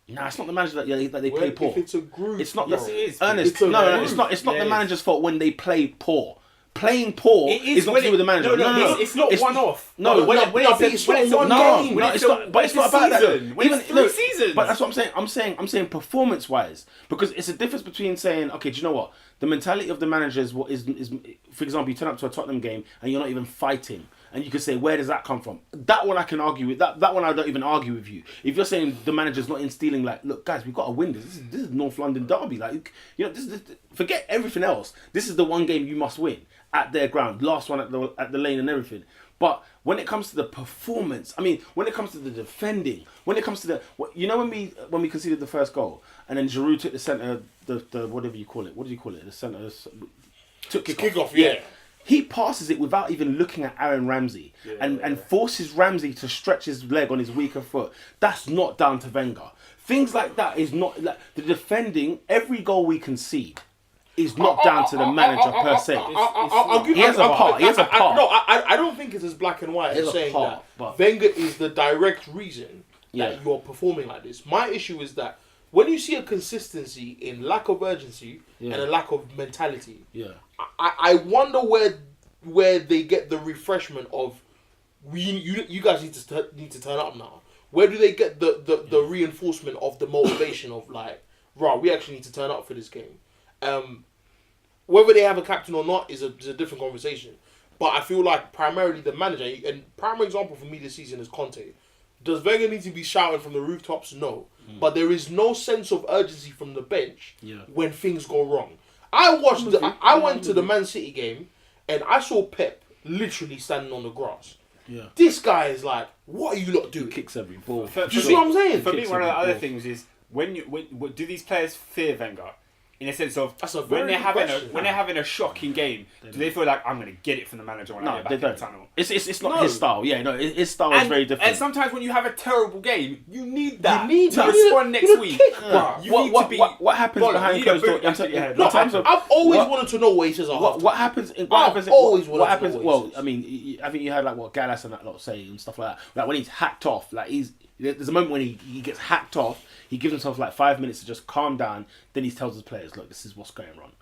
Nah, it's not the manager that they play poor. If it's a group, It's not. yo, Yes, it is. Ernest. It's a No, group. it's not. It's not Yeah, the it manager's fault when they play poor. Playing poor It is not when to do with the manager. No, it's not one off. No, when no, when it's it's when not it's one no, game. when No, it's it's not. But it's not about that. season. When it's 3 seasons. But that's what I'm saying. I'm saying performance-wise, because it's a difference between saying, okay, do you know what? The mentality of the manager is what is. For example, you turn up to a Tottenham game and you're not even fighting, and you could say, where does that come from? That one I can argue with. That one I don't even argue with you. If you're saying the manager's not instilling, like, look, guys, we've got to win this. This is North London derby. Like, you know, forget everything else. This is the one game you must win at their ground. Last one at the lane and everything. But when it comes to the performance, I mean, when it comes to the defending, when it comes to the, you know, when we conceded the first goal, and then Giroud took the centre, the whatever you call it, what do you call it? The centre took kickoff. Yeah. He passes it without even looking at Aaron Ramsey and forces Ramsey to stretch his leg on his weaker foot. That's not down to Wenger. Things like that is not like the defending. Every goal we concede is not down to the manager per se. I'll give He has a part. He has a part. No, I don't think it's as black and white He has as a saying part, that but- Wenger is the direct reason that you're performing like this. My issue is that when you see a consistency in lack of urgency and a lack of mentality, I wonder where they get the refreshment of you guys need to turn up now. Where do they get the reinforcement of the motivation of like, right, we actually need to turn up for this game. Whether they have a captain or not is a different conversation. But I feel like primarily the manager, and primary example for me this season is Conte. Does Wenger need to be shouting from the rooftops? No. But there is no sense of urgency from the bench when things go wrong. I went to the Man City game and I saw Pep literally standing on the grass. Yeah. This guy is like, what are you lot doing? Kicks every ball. Do you see what I'm saying? For me, Kicks one of the every other ball. things is when do these players fear Wenger? In a sense of That's a when very they're good having question. when they're having a shocking game, do they feel like I'm going to get it from the manager when I No, get they back in the don't. tunnel? It's not No. his style. Yeah, no, his style is very different. And sometimes when you have a terrible game, you need that You need to that. respond You next need a week. kick, bruh. You What- need what- to be. what happens Bollocks, behind you need a closed doors boot in into terms- your head. in No, terms of- I've always what- wanted to know what he says at halftime. What happens? What I've happens? always What wanted to happens? know what he Well, says. I mean, I think you heard like what Gallas and that lot say and stuff like that. Like when he's hacked off, like there's a moment when he gets hacked off. He gives himself like 5 minutes to just calm down. Then he tells his players, "Look, this is what's going wrong.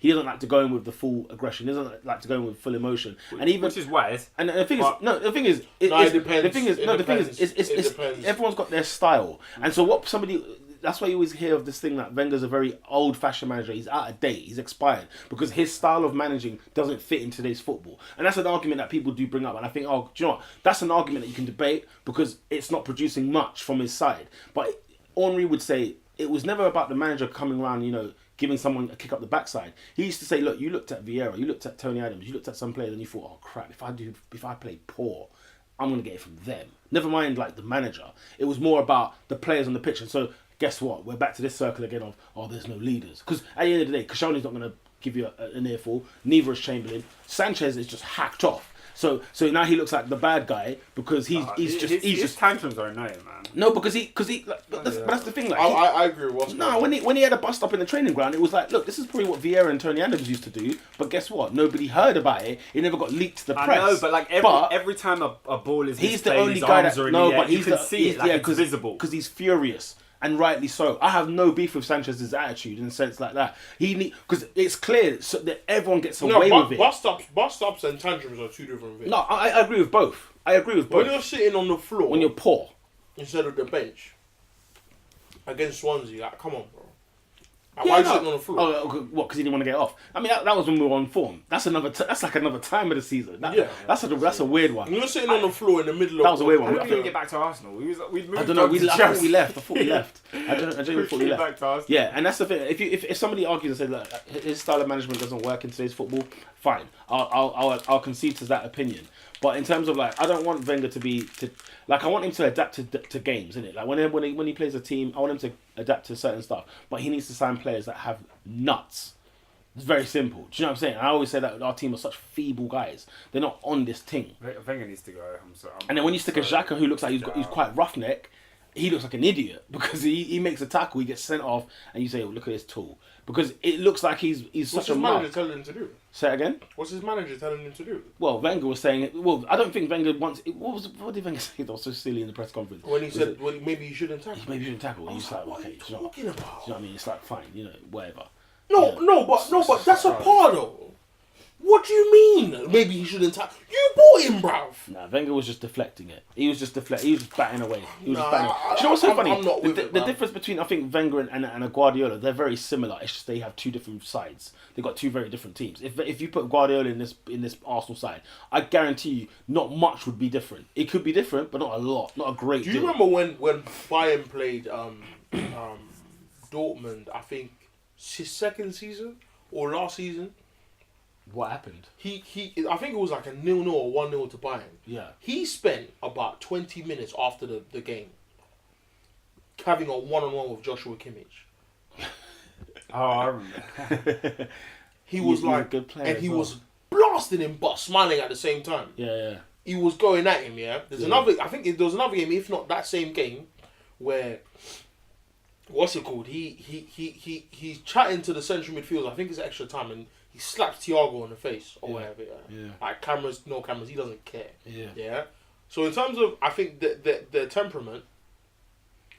He doesn't like to go in with the full aggression. He doesn't like to go in with full emotion. And even Which is wise. and the thing is, But- no, the thing is, it depends. The thing is, It no, the thing is, depends. it's It depends. everyone's got their style. And so what somebody, that's why you always hear of this thing that Wenger's a very old-fashioned manager. He's out of date. He's expired because his style of managing doesn't fit in today's football. And that's an argument that people do bring up. And I think, oh, do you know what? That's an argument that you can debate because it's not producing much from his side. But Henri would say it was never about the manager coming around, giving someone a kick up the backside. He used to say, look, you looked at Vieira, you looked at Tony Adams, you looked at some players and you thought, oh crap, if I play poor, I'm going to get it from them. Never mind like the manager. It was more about the players on the pitch. And so guess what? We're back to this circle again of, oh, there's no leaders. Because at the end of the day, Koscielny's not going to give you an earful. Neither is Chamberlain. Sanchez is just hacked off. So now he looks like the bad guy because he's His tantrums are annoying, man. no, because but that's the thing. Like, I agree with what's no, when he had a bust up in the training ground, it was like, look, this is probably what Vieira and Tony Adams used to do. But guess what? Nobody heard about it. It never got leaked to the press. I know, but like every time a ball is he's the misplayed, only his guy arms that are in the air, but you can see it, like it's visible. because he's furious. and rightly so. I have no beef with Sanchez's attitude in a sense like that. Because it's clear so that everyone gets away with it. Bust ups and tantrums are two different things. No, I agree with both. When you're sitting on the floor, when you're poor, instead of the bench against Swansea, like, come on, bro. Why are you sitting on the floor? Oh, what? Because he didn't want to get off. I mean, that was when we were on form. That's like another time of the season. That's a weird one. When you're sitting on the floor in the middle of that was a weird one. How did we get back to Arsenal? I don't know. I thought we left. I thought we left. I genuinely thought we left. Back to Arsenal. Yeah, and that's the thing. If somebody argues and says that his style of management doesn't work in today's football, fine. I'll concede to that opinion. But in terms of like, I don't want Wenger I want him to adapt to games, innit? Like when he plays a team, I want him to adapt to certain stuff. But he needs to sign players that have nuts. It's very simple. Do you know what I'm saying? I always say that our team are such feeble guys. They're not on this thing. Wenger needs to go. And then when you stick a Xhaka who looks like he's quite roughneck, he looks like an idiot because he makes a tackle, he gets sent off, and you say, oh, look at his tool. Because it looks like he's such a mark. What's his manager telling him to do? Say it again? What's his manager telling him to do? Well, Wenger was saying... Well, I don't think Wenger wants... What did Wenger say that was so silly in the press conference? When he said maybe you shouldn't tackle. Maybe you shouldn't tackle. He's like, what okay, are you talking about? You know what I mean? It's like, fine, whatever. No, but that's a par though. What do you mean? Maybe he shouldn't tackle. You bought him, bruv. Nah, Wenger was just deflecting it. He was just batting away. He was Nah, just batting away. Do you know what's so funny? I'm not with The difference between, I think, Wenger and a Guardiola, they're very similar. It's just they have two different sides. They've got two very different teams. If you put Guardiola in this Arsenal side, I guarantee you not much would be different. It could be different, but not a lot. Not a great deal. Do you remember when Bayern played Dortmund, I think, his second season or last season? What happened? I think it was like a 0-0 or 1-0 to Bayern. Yeah. He spent about 20 minutes after the game having a one-on-one with Joshua Kimmich. Oh, I remember. He was like a good player, and he was blasting him but smiling at the same time. Yeah. He was going at him, yeah. There was another game, if not that same game, where what's it called? He's chatting to the central midfielder, I think it's extra time, and he slaps Thiago on the face or whatever. Yeah. Like cameras, no cameras, he doesn't care. Yeah. So in terms of, I think their temperament,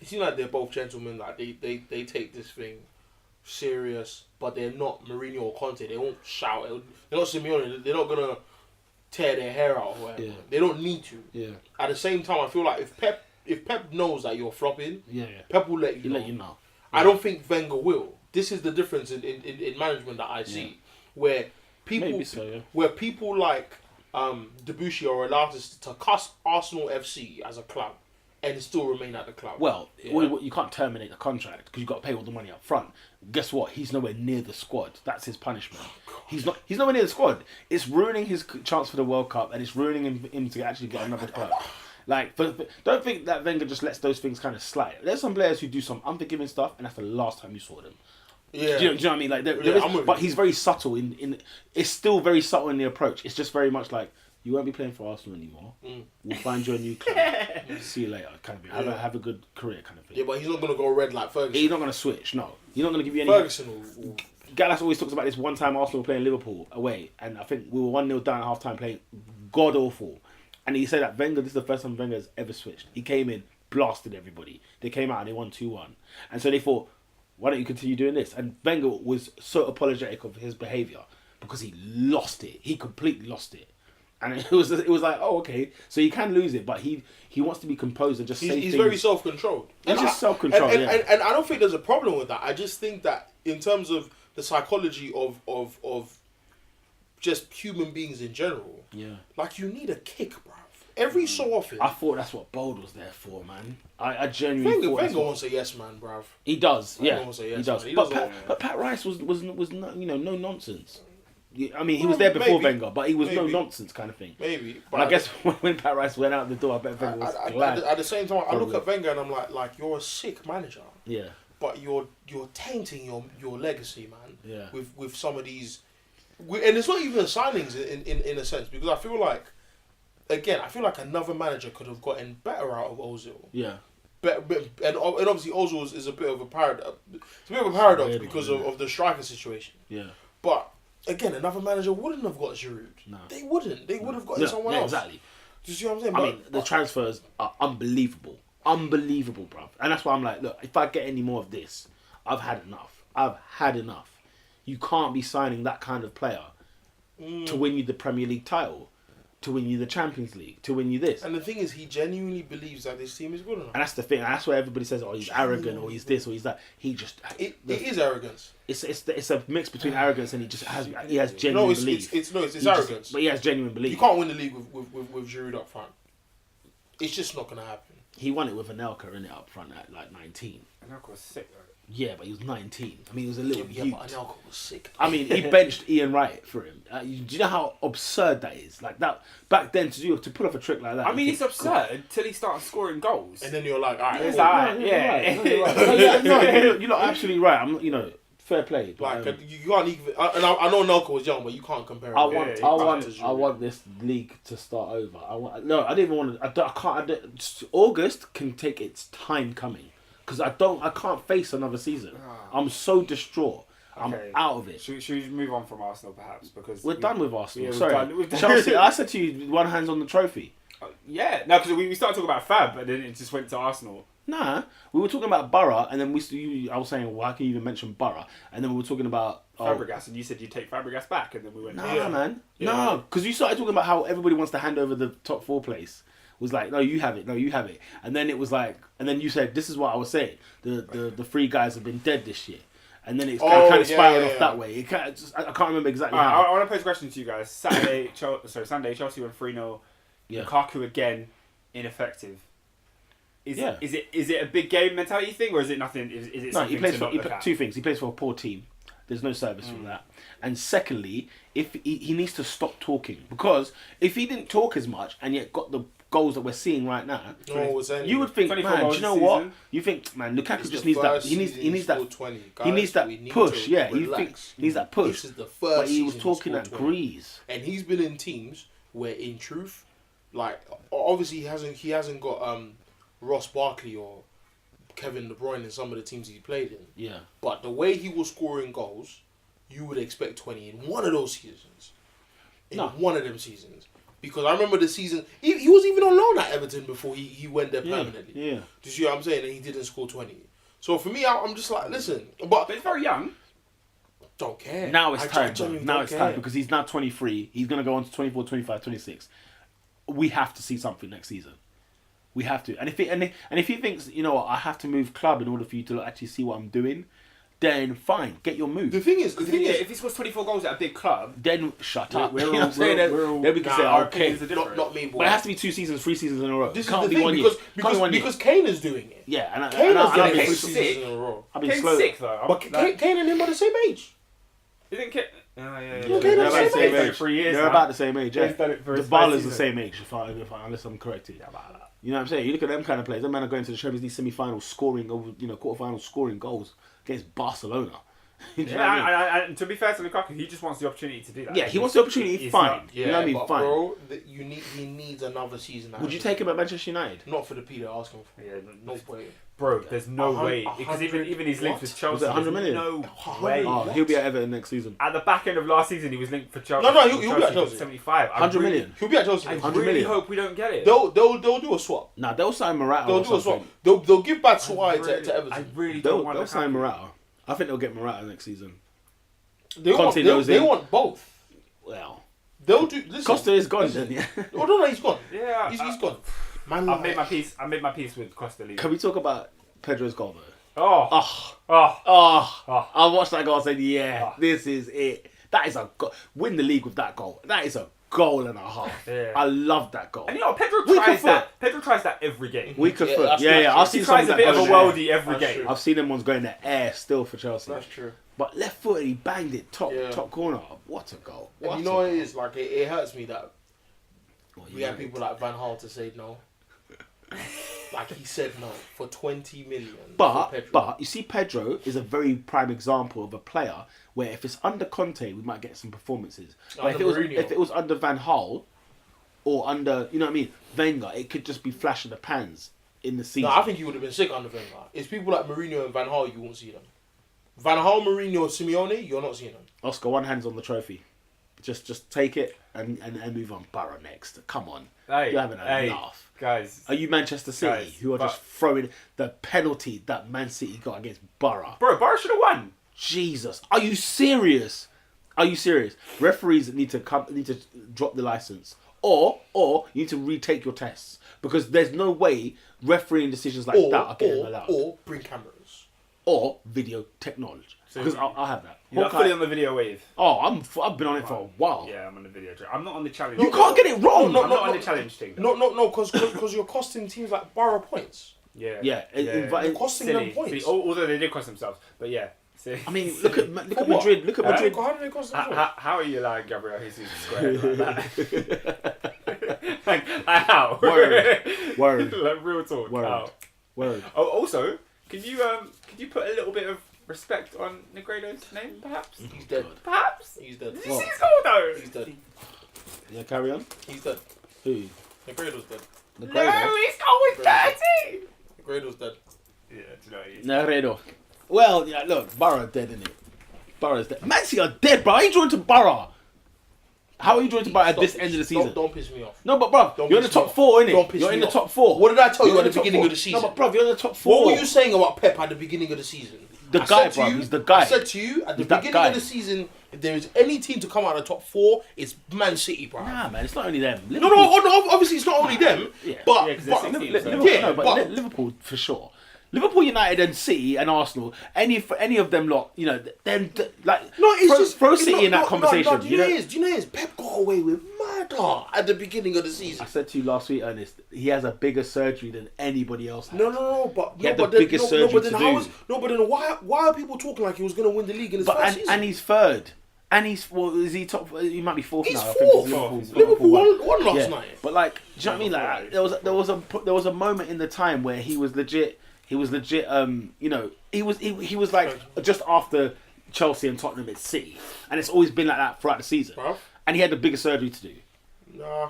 it seems like they're both gentlemen. Like they take this thing serious, but they're not Mourinho or Conte. They won't shout. They're not Simeone. They're not gonna tear their hair out or whatever. Yeah. They don't need to. Yeah. At the same time, I feel like if Pep knows that you're flopping, Yeah. Pep will let you know. Yeah. I don't think Wenger will. This is the difference in management that I see, where people Maybe so, yeah. where people like Debussy are allowed to cuss Arsenal FC as a club and still remain at the club. Well, you can't terminate the contract because you've got to pay all the money up front. Guess what? He's nowhere near the squad. That's his punishment. He's nowhere near the squad. It's ruining his chance for the World Cup, and it's ruining him to actually get another club. Like, but don't think that Wenger just lets those things kind of slide. There's some players who do some unforgiving stuff, and that's the last time you saw them. Yeah. Do you know what I mean? Like, but he's very subtle in. It's still very subtle in the approach. It's just very much like, you won't be playing for Arsenal anymore. We'll find you a new club. See you later, kind of thing. Have a good career, kind of thing. Yeah, but he's not gonna go red like Ferguson. He's not gonna switch. No, he's not gonna give you any. Ferguson will. Gallas always talks about this one time Arsenal were playing Liverpool away, and I think we were 1-0 down at half time playing god awful. And he said that Wenger, this is the first time Wenger has ever switched. He came in, blasted everybody. They came out and they won 2-1. And so they thought, why don't you continue doing this? And Wenger was so apologetic of his behaviour because he lost it. He completely lost it. And it was like, oh, okay. So he can lose it, but he wants to be composed and just say things. He's very self-controlled. He's just self-controlled, and I don't think there's a problem with that. I just think that in terms of the psychology of just human beings in general, like, you need a kick, bruv. Every so often. I thought that's what Bold was there for, man. I genuinely thought Wenger wants a yes man, bruv. He does, Wenger yeah. wants a yes He does. man. But Pat Rice was no, no nonsense. I mean, he was there before Wenger, but he was no nonsense kind of thing. Maybe. But I guess when Pat Rice went out the door, I bet Wenger was glad. At the same time, I look at Wenger and I'm like, you're a sick manager. Yeah. But you're tainting your legacy, man. Yeah. With some of these, and it's not even signings in a sense, because I feel like another manager could have gotten better out of Ozil. Yeah. And obviously Ozil is a bit of a paradox. It's a bit of a paradox because of the striker situation. Yeah. But again, another manager wouldn't have got Giroud. No. They wouldn't. They would have gotten someone else. Exactly. Do you see what I'm saying? I mean, the transfers are unbelievable. unbelievable, bruv. And that's why I'm like, look, if I get any more of this, I've had enough. I've had enough. You can't be signing that kind of player to win you the Premier League title, to win you the Champions League, to win you this. And the thing is, he genuinely believes that this team is good enough. And that's the thing. And that's why everybody says, "Oh, he's arrogant," or "He's this," or "He's that." He just It is arrogance. It's a mix between arrogance and he has genuine belief. It's He arrogance. just, but he has genuine belief. You can't win the league with Giroud up front. It's just not gonna happen. He won it with Anelka in it up front at like 19. Anelka was sick, though. Yeah, but he was 19. I mean, he was a little Yeah, youth. but Anelka was sick. I mean, he benched Ian Wright for him. Do you know how absurd that is? Like that back then to pull off a trick like that. I mean, it's absurd till he starts scoring goals. And then you're like, all right, It's cool. alright, No, yeah. you're right. No, you're not absolutely right. I'm, fair play. But, Like you can't even. And I know Anelka was young, but you can't compare him. I Yeah, want this league to start over. I didn't even want to. I can't. August can take its time coming because I can't face another season. I'm so distraught. Okay. I'm out of it. Should we move on from Arsenal, perhaps? Because We're done with Arsenal. Yeah, Sorry, we're done. Chelsea. I said to you, one hand's on the trophy. Yeah, no, because we started talking about Fab, but then it just went to Arsenal. Nah, we were talking about Borough, and then I was saying, why can you even mention Borough? And then we were talking about Fabregas, and you said you'd take Fabregas back, and then we went. Nah, man, Yeah. no, because you started talking about how everybody wants to hand over the top 4 place. It was like, no, you have it, no, you have it, and then it was like, and then you said, this is what I was saying. The 3 guys have been dead this year, and then it's kind of spiraled off that way. It kind of I can't remember exactly how. I want to pose a question to you guys. Sunday, Chelsea went 3-0. Yeah. Lukaku again, ineffective. Is Yeah. it a big game mentality thing, or is it nothing? Is it No, something he plays to for not look at? 2 things. He plays for a poor team. There's no service from that. And secondly, if he needs to stop talking, because if he didn't talk as much and yet got the goals that we're seeing right now, No one was saying you would think, 24 man, do goals you know this what? season. You think, man, Lukaku It's just the needs that. first He needs season that. scored 20. He Guys, needs that we need push. to Yeah, relax. he needs that push. This is the first But he was season talking scored that 20. grease. And he's been in teams where, in truth, like obviously he hasn't got Ross Barkley or Kevin De Bruyne in some of the teams he played in. Yeah. But the way he was scoring goals, you would expect 20 in one of those seasons. In one of them seasons. Because I remember the season, he was even on loan at Everton before he went there permanently. Yeah. Do you see what I'm saying? And he didn't score 20. So for me, I'm just like, listen, but But it's very young. don't care. Now it's I time. genuinely Now don't it's care. time because he's now 23. He's going to go on to 24, 25, 26. We have to see something next season. We have to. And if he thinks, you know what, I have to move club in order for you to actually see what I'm doing, then fine, get your move. The thing is, If he scores 24 goals at a big club, Then shut up. we're You know all- what I'm saying? we're all- Then we can nah, say, our okay. opinions are different. not me, boy. But it has to be 2 seasons, 3 seasons in a row. This Can't is the be thing 1 year. because Kane is doing it. Yeah, and Kane has done I've it been 3 sick. seasons in a row. I've been Kane's slow. sick though. But Kane and him are the same age. Isn't Kane? Yeah. Okay, They're that's about the the same same age. 3 years. They're now. about the same age. Yeah. Kane's done it for The his first Ballers the season. same age, unless I'm corrected. You know what I'm saying? You look at them kind of players. Them men are going to the Champions League semi-finals, scoring over, quarterfinals, scoring goals against Barcelona. You know what I mean? And to be fair to Lukaku, he just wants the opportunity to do that. Yeah, he wants the opportunity. He's Fine. young. You know what I mean? but Fine. bro, he needs another season. Would you take him at Manchester United? Not for the P they're asking for. Yeah, No way. bro, there's no way because 100 even his links what? with Chelsea. Was it 100 there's million? No 100 way. Oh, What? he'll be at Everton next season. At the back end of last season, he was linked for Chelsea. No, he'll be at for Chelsea. 75. 100 million. He'll be at Chelsea. I 100 really million. hope we don't get it. They'll do a swap. Nah, they'll sign Morata They'll or do a swap. something. They'll give back I Suarez really- to Everton. I really don't want They'll sign Lukaku. Morata. I think they'll get Morata next season. They Conte knows they him. want both. Well, They'll do. Listen, Costa is gone then, yeah. Oh no, he's gone. Yeah, He's gone. Man, I've made my peace. I made my peace with Costa leaving. Can we talk about Pedro's goal though? Oh, Oh, oh, oh, Oh. I watched that goal and said, yeah, Oh. this is it. That is a goal. Win the league with that goal. That is a goal and a half. Yeah. I love that goal. and you know what? Pedro Weaker tries foot. that. Pedro tries that every game. Weaker Yeah, foot. that's Yeah, not yeah. true. I've He seen some tries of a that bit of a goal. worldie every That's game. true. I've seen them ones go in the air still for Chelsea. That's true. But left foot, he banged it top Yeah. corner. What a goal. And What you a know what goal. it is? Like it hurts me that Well, we had people like Van Gaal to say no. Like he said no for 20 million. for Pedro. But you see, Pedro is a very prime example of a player where if it's under Conte, we might get some performances. But Under Mourinho. if it was under Van Gaal or under, you know what I mean, Wenger, it could just be flash in the pans in the season. No, I think he would have been sick under Wenger. It's people like Mourinho and Van Gaal, you won't see them. Van Gaal, Mourinho, Simeone, you're not seeing them. Oscar, one hand's on the trophy. Just take it and move on. Borough next. Come on. Hey, You're having a laugh. Guys. Are you Manchester City, Guys, who are just throwing the penalty that Man City got against Borough? Bro, Borough should have won. Jesus. Are you serious? Are you serious? Referees need to drop the license. Or you need to retake your tests. Because there's no way refereeing decisions like that are getting allowed. Or bring cameras. Or video technology. Because I'll have that. You're not fully on the video wave. Oh, I've been on it for a while. Yeah, I'm on the video track. I'm not on the challenge. You can't get it wrong. I'm not on the challenge thing. No, because you're costing teams like Borough points. Yeah. You're costing them points. See, although they did cost themselves, but yeah. See. I mean, look at Madrid. Look at Madrid. How do they cost them? How are you allowing Gabriel Jesus to square like that? like how? Word. Like real talk. How? Word. Oh, also, could you put a little bit of respect on Negredo's name, perhaps? He's dead. Perhaps? He's dead. Did you see his goal though? He's dead. Yeah, carry on. He's dead. Who? Negredo's dead. No, his goal was dirty! Negredo's dead. Yeah, do you know what he is? Negredo. Well, yeah, look, Borough dead, innit? Borough's dead. Man City are dead, bro. How are you joined to Borough? How are you joined to Borough at this end of the season? Don't piss me off. No, but bruv, Don't you're in the piss me top off. four, innit? Don't piss You're me in the off. top four. What did I tell you You're at in the top beginning four. of the season? No, but bruv, you're in the top four. What were you saying about Pep at the beginning of the season? The I guy, said to bruv. you- He's the guy. I said to you at the He's that beginning guy. of the season, if there is any team to come out of the top four, it's Man City, bro. Nah, man, it's not only them. No, obviously it's not only them, Yeah. but, Yeah, 'cause they're 16, so- Liverpool, yeah, no, but Liverpool for sure. Liverpool, United, and City and Arsenal. Any of them lot, you know, then like no, it's throw it's City in that conversation. No, do you know what it is? Pep got away with murder at the beginning of the season. I said to you last week, Ernest, he has a bigger surgery than anybody else has. No, but He had the biggest surgery to do. But then why are people talking like he was going to win the league in his first season? And he's third. And is he top? He might be fourth He's now. fourth. I think it's Liverpool won last Yeah. night. But like, do you know what I mean? Like, there was a moment in the time where he was legit. You know, he was like just after Chelsea and Tottenham at City, and it's always been like that throughout the season. Bruv. And he had the biggest surgery to do. Nah.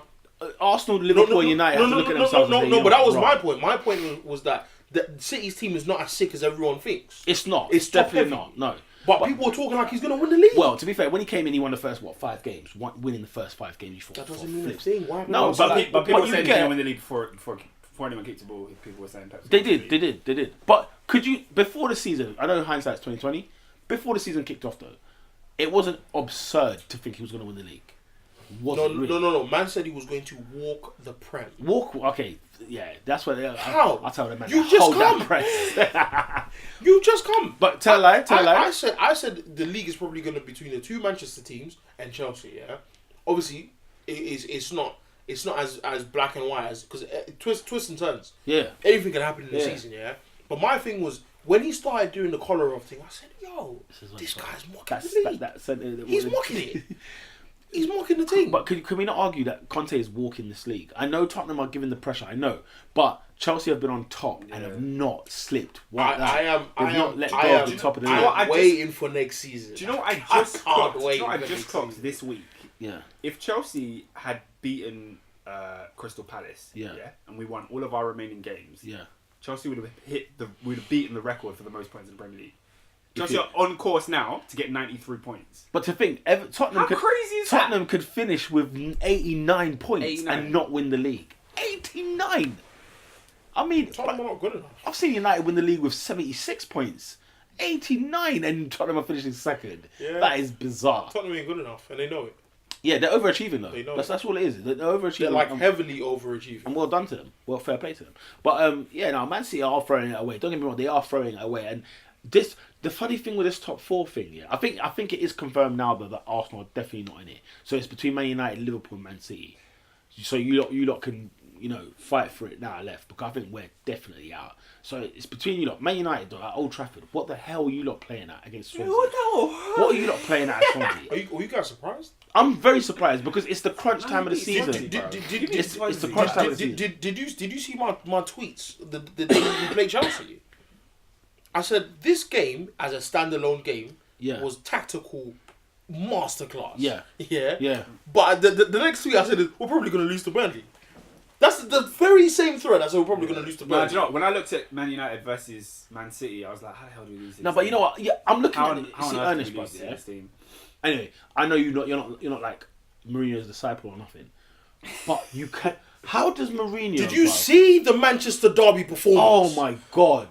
Arsenal, Liverpool, and United have to look at themselves. and say, No, you but know that was what, my right. point. My point was that the City's team is not as sick as everyone thinks. It's not. It's It's definitely top heavy. not. No. But people are talking like he's going to win the league. Well, to be fair, when he came in, he won the first 5 games. Winning the first 5 games, you thought that doesn't for mean a flips. thing. Why? No, But people were you saying he get- didn't win the league before anyone kicked the ball. People were saying Pepsi. They did. But could you, before the season, I know hindsight's 2020, before the season kicked off though, it wasn't absurd to think he was going to win the league. Wasn't really. No. Man said he was going to walk the Prem. Okay, yeah, that's what. How? I'll tell the man. You to just hold that come. press. You just come. But tell a lie. I said the league is probably going to be between the two Manchester teams and Chelsea. Yeah, obviously it's not as black and white as because twists and turns. Yeah, Anything can happen in the Yeah. season. Yeah, but my thing was when he started doing the collar off thing. I said, "Yo, this guy's mocking the league. He's mocking it. He's mocking the team." But could we not argue that Conte is walking this league? I know Tottenham are given the pressure. I know, but Chelsea have been on top and have not slipped. I am let go of the top of the league. I'm waiting for next season. Do you know what I can't just clocked? wait Do you know what I for just next clocked season. this week? Yeah, If Chelsea had beaten Crystal Palace, Yeah. and we won all of our remaining games, yeah. Chelsea would have beaten the record for the most points in the Premier League. If Chelsea are on course now to get 93 points. But to think, Tottenham How crazy is that? Tottenham could finish with 89 points 89. and not win the league. 89. I mean, Tottenham are not good enough. I've seen United win the league with 76 points. 89 and Tottenham are finishing second. Yeah. That is bizarre. Tottenham ain't good enough, and they know it. Yeah, they're overachieving though. They know That's it. all it is. They're overachieving. They're like and, heavily overachieving. and well done to them. Well, fair play to them. But yeah, no, Man City are throwing it away. Don't get me wrong, they are throwing it away. And the funny thing with this top 4 thing, yeah, I think it is confirmed now that Arsenal are definitely not in it. So it's between Man United, Liverpool, and Man City. So you lot can, you know, fight for it now left, because I think we're definitely out. So it's between you lot. Man United though, at Old Trafford. What the hell are you lot playing at against Swansea? What are you lot playing at Swansea? Are you guys surprised? I'm very surprised because it's the crunch time of the season. It's the crunch time of the season. Did you see my tweets the day we played Chelsea? I said this game as a standalone game Yeah. was tactical masterclass. Yeah. Yeah. But the next tweet I said is we're probably going to lose to Burnley. That's the very same thread. I said we're probably going to lose to No, Burnley. do you know what? When I looked at Man United versus Man City, I was like, how the hell do we lose this? No, but you know what? Yeah, I'm looking How at on it. You see earth Ernest, do we bruv, lose yeah? this team? Anyway, I know you're not like Mourinho's disciple or nothing, but you can. How does Mourinho? Did you see the Manchester derby performance? Oh my god,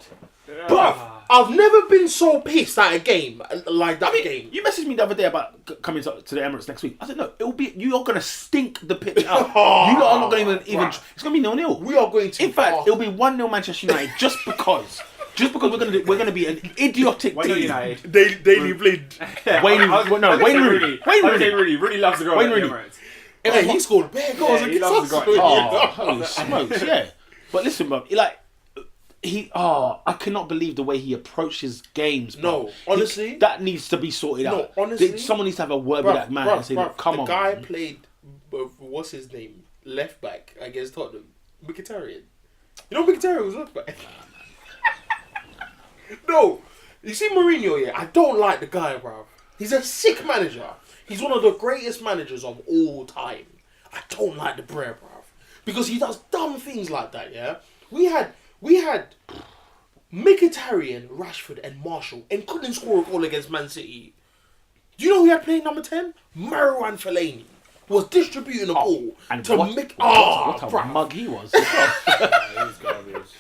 Bruv, I've never been so pissed at a game like that game. You messaged me the other day about coming to the Emirates next week. I said no, it will be. You are gonna stink the pitch out. You lot are not gonna even. It's gonna be 0-0. We are going to. In fact, it'll be 1-0 Manchester United just because. Just because we're gonna be an idiotic team. United. Daily bleed. Wayne Rooney. Rooney loves to go. Wayne Rooney. Hey, he scored bare goals Yeah, he against loves us. to go. Oh, holy smokes, yeah. But listen, bro, I cannot believe the way he approaches games. Bro. No, honestly, that needs to be sorted out. Honestly, someone needs to have a word with that man and say, look, come on. The guy man. played, what's his name, left back against Tottenham. Mkhitaryan. You know Mkhitaryan was left back. No, you see Mourinho, yeah. I don't like the guy, bro. He's a sick manager. He's one of the greatest managers of all time. I don't like the brer, bro, because he does dumb things like that. Yeah, we had Mkhitaryan, Rashford, and Marshall, and couldn't score a goal against Man City. Do you know who he had playing number 10? Marouane Fellaini was distributing the ball to make. What a mug he was. He's garbage.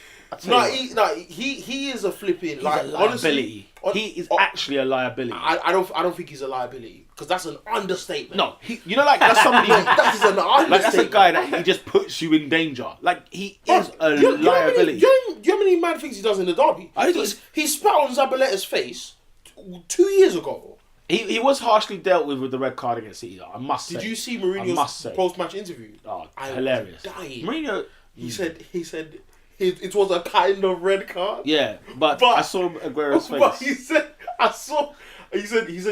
He is a flipping He's a liability. Honestly, he is actually a liability. I don't think he's a liability because that's an understatement. No, like that's somebody. That is an understatement. Like that's a guy that he just puts you in danger. Like he is a liability. Do you know how many mad things he does in the derby? He spat on Zabaletta's face 2 years ago. He was harshly dealt with the red card against City, though, I must say. Did you see Mourinho's post-match interview? Oh, hilarious. Mourinho, he said it was a kind of red card. Yeah, but I saw Aguero's face. But he said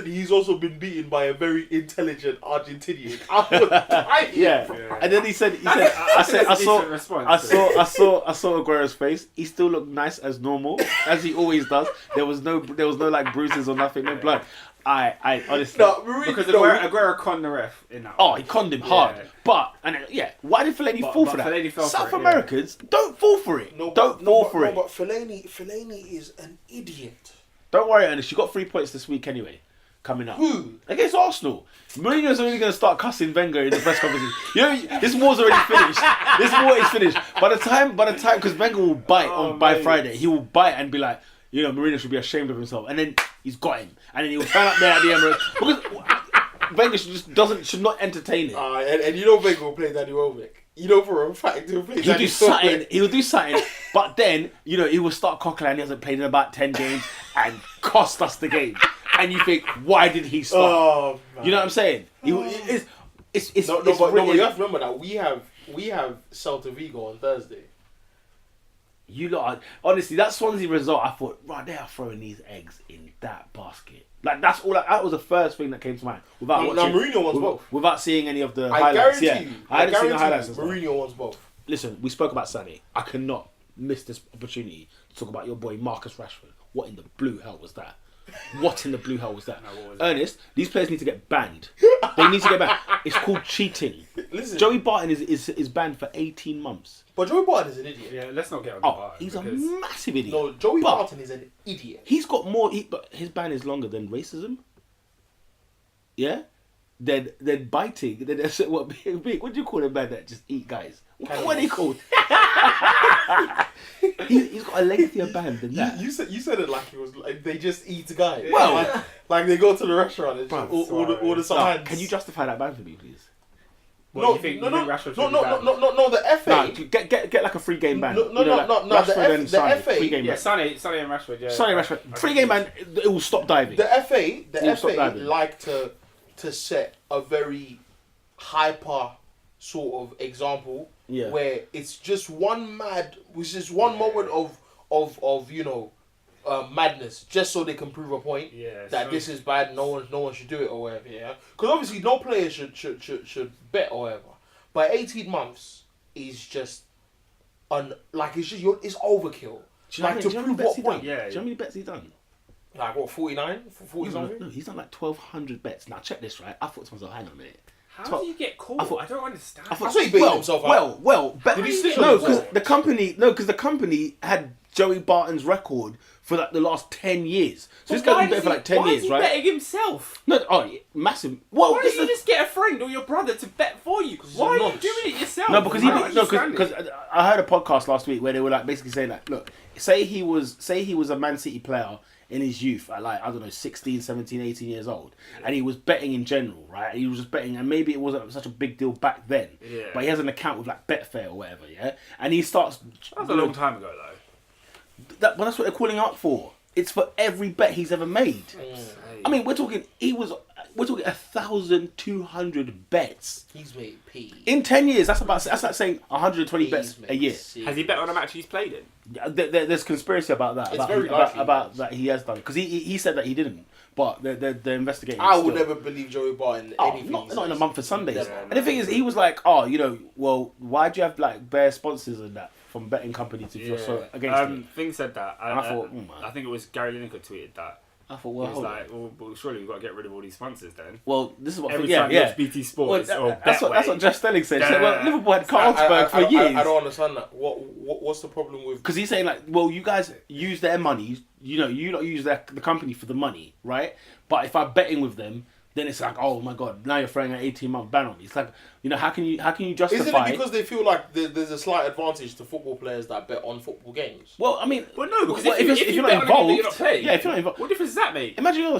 he's also been beaten by a very intelligent Argentinian. I was dying. Yeah. And then he said I saw Aguero's face. He still looked nice as normal, as he always does. There was no like bruises or nothing, no blood. I honestly because Aguero conned the ref in that. Oh, he conned him hard. Yeah. But why did Fellaini fall for that? Fellaini fell South for it, Americans don't fall for it. Don't fall for it. But Fellaini is an idiot. Don't worry, Ernest. You got 3 points this week anyway. Coming up. Who? Against Arsenal. Mourinho's only going to start cussing Wenger in the press conference. You know, this war's already finished. This war is finished. By the time, because Wenger will bite by Friday, he will bite and be like, you know, Mourinho should be ashamed of himself. And then he's got him. And then he'll turn up there at the Emirates. Because Wenger should not entertain it. And you know Wenger will play Danny Welbeck. You know for a fact he'll play Danny Welbeck. He'll do something. But then, you know, he will start cockling. He hasn't played in about 10 games and cost us the game. And you think, why did he start? Oh, man. You know what I'm saying? It's but you have to remember that we have Celta Vigo on Thursday. You lot, honestly, that Swansea result, I thought, right, they are throwing these eggs in that basket. Like that was the first thing that came to mind without watching. Mourinho wants both. Without seeing any of the I highlights. Guarantee you, I hadn't seen the highlights. Mourinho wants both. Listen, we spoke about Sané. I cannot miss this opportunity to talk about your boy Marcus Rashford. What in the blue hell was that? What in the blue hell was that? Ernest, these players need to get banned. They need to get banned. It's called cheating. Listen, Joey Barton is banned for 18 months. But Joey Barton is an idiot. Yeah, let's not get on Barton. He's a massive idiot. No, Joey Barton is an idiot. He's got more, but his ban is longer than racism. Yeah? Then biting. Then what do you call a man that just eat guys? What are they called? He's got a lengthier ban than that. You said it like it was like they just eat guys. Well, like they go to the restaurant and just order some hands. Can you justify that ban for me, please? No, the FA. Nah, get like a free game ban. No, Rashford and the Sané, FA. free game ban. Sané and Rashford. Yeah, Sané and Rashford, free game ban. It will stop diving. The FA like to set a very hyper sort of example where it's just one moment of you know madness just so they can prove a point that this is bad. No one should do it or whatever. Yeah, because obviously no player should bet or whatever. But 18 months is just it's overkill. Like to prove what point? Yeah. Do you know how many bets he's done? Like what, 49? 40 something? No, he's done like 1,200 bets. Now check this, right? I thought to myself, hang on a minute. How do you get caught? I don't understand. I thought he baited himself out. Did he snitch on no, himself? because the company had Joey Barton's record for like the last 10 years. So this guy's been betting for like 10 years, right? Why is he betting himself? No, massive. Well, Why don't you just get a friend or your brother to bet for you? Why are you doing it yourself? No, because I heard a podcast last week where they were like basically saying that, look, say he was a Man City player in his youth at like, I don't know, 16, 17, 18 years old. And he was betting in general, right? He was just betting, and maybe it wasn't such a big deal back then. Yeah. But he has an account with like Betfair or whatever, yeah? And he starts... That was a long time ago, though. But that's what they're calling up for. It's for every bet he's ever made. I mean, we're talking 1,200 bets. He's made P. In 10 years, that's like saying 120 bets a year. Has he bet on a match he's played in? There's conspiracy about that. About that he has done. Because he said that he didn't. But they're investigating. I would never believe Joey Barton anything. Not in a month of Sundays. Never. And the thing is, he was like, well, why do you have like bare sponsors and that from betting companies if you're so against it? Thing said that. And I thought, I think it was Gary Lineker tweeted that. I thought, He was like, well, surely we've got to get rid of all these sponsors then. well, this is what Every time you watch BT Sports or that's what Jeff Stelling said. He said, well, Liverpool had Carlsberg for years. I don't understand that. What's the problem with? Because he's saying like, well, you guys use their money. You don't use the company for the money, right? But if I'm betting with them, then it's like, oh my god, now you're throwing an 18-month ban on me. It's like, how can you justify? Isn't it because they feel like there's a slight advantage to football players that bet on football games? Well, I mean, no, because if you're not involved, you're not playing. Yeah, if you're not involved, what difference does that make? imagine No,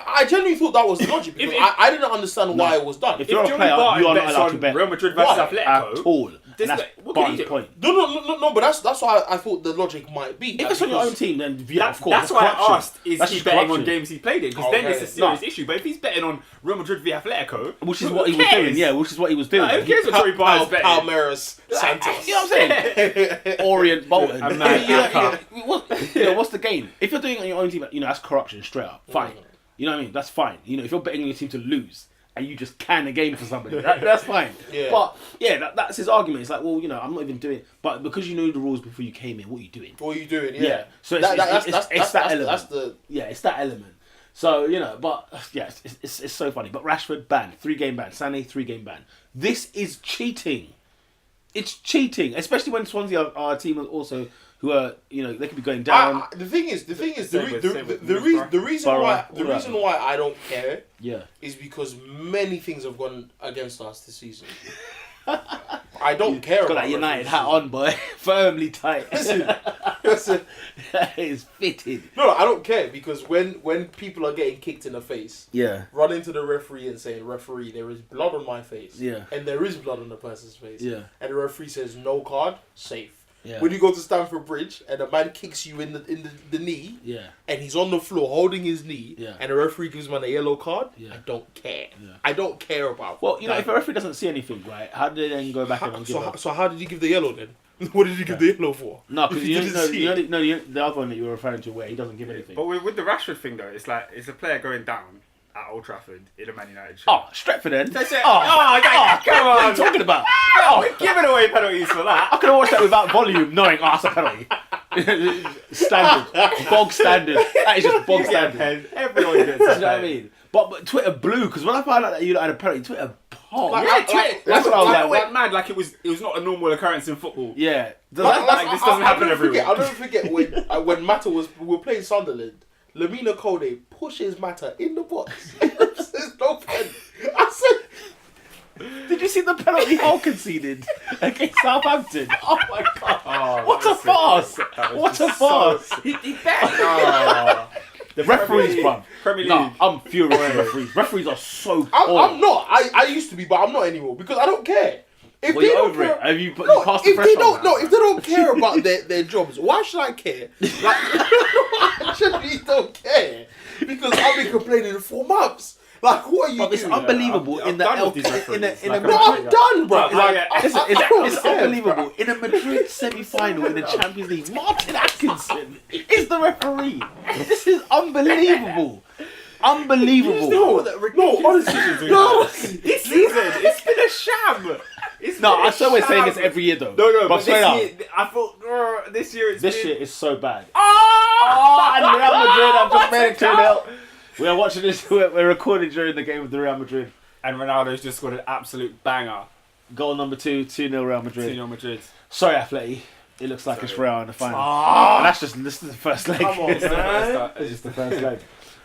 I genuinely thought that was the logic because I didn't understand why it was done. If you're a player, you are not allowed to bet Real Madrid versus at Atletico all. And that's Barton's point. No, but that's why I thought the logic might be. If it's on your own team, then yeah, of course. That's why I asked, is that's he just betting on corruption. games he played in? Because then it's a serious issue. But if he's betting on Real Madrid v Atletico, Which is what he was doing, yeah, which is what he was doing. who cares what Joey Barton's betting? Palmeiras, Santos. You know what I'm saying? Orient, Bolton. What's the game? If you're doing it on your own team, that's corruption straight up. Fine. You know what I mean? That's fine. If you're betting on your team to lose and you just can a game for somebody, that's fine. Yeah. But that's his argument. It's like, well, I'm not even doing it. But because you know the rules before you came in, what are you doing? What are you doing? Yeah. Yeah. So it's that element. It's that element. So, but it's so funny. But Rashford banned, 3-game ban. Sané, 3-game ban. This is cheating. It's cheating, especially when Swansea are a team also who are, they could be going down. The thing is, the reason why I don't care is because many things have gone against us this season. I don't care Got about that United hat on, boy. Firmly tight. Listen. That is fitted. No, I don't care because when people are getting kicked in the face, running to the referee and saying, "Referee, there is blood on my face," and there is blood on the person's face, and the referee says, "No card, safe." Yeah. When you go to Stamford Bridge and a man kicks you in the knee, and he's on the floor holding his knee, and the referee gives man a yellow card, I don't care. I don't care about. Well, if a referee doesn't see anything, right? How do they then go back and give up? So how did he give the yellow then? What did he give the yellow for? No, because the other one that you were referring to where he doesn't give anything. But with the Rashford thing though, it's like it's a player going down at Old Trafford in a Man United shirt. Oh, Stretford then. That's it. Come on. What are you talking about? We're giving away penalties for that. I could have watched that without volume, knowing, that's a penalty. Standard. Bog standard. That is just bog standard. Everyone gets it. You know what I mean? But Twitter blew, because when I found out that you had a penalty, Twitter popped. That's what I was like. Went mad like it was not a normal occurrence in football. Yeah. This doesn't happen everywhere. I'll never forget when Mata we were playing Sunderland. Lamina Kone pushes Mata in the box. There's no pen. I said, did you see the penalty Hull conceded against Southampton? Oh my god! What a farce! What a farce! He bet. The referees, bruv. Premier League. No, I'm furious with referees. Referees are so poor. I'm not. I used to be, but I'm not anymore because I don't care. If well, they you're don't over care, it. Have you passed the threshold? If they don't care about their jobs, why should I care? Like, I actually don't care because I've been complaining for 4 months. Like, what are you doing? It's unbelievable in the I'm done, bro. It's unbelievable. In a Madrid semi-final in the Champions League, Martin Atkinson is the referee. This is unbelievable. Unbelievable. No, honestly, no. This season, it's been a sham. I swear we're saying this every year though. No, but this year, I thought this year year is so bad. And Real Madrid, I've just made it 2-0. We are watching this. We're recording during the game of the Real Madrid And Ronaldo's just scored an absolute banger. Goal number 2, 2-0 Real Madrid. 2-0 Madrid. Sorry, Atleti. It looks like it's Sorry. Real in the final. Ah! And this is the first leg. Come on, It's man. just the first leg.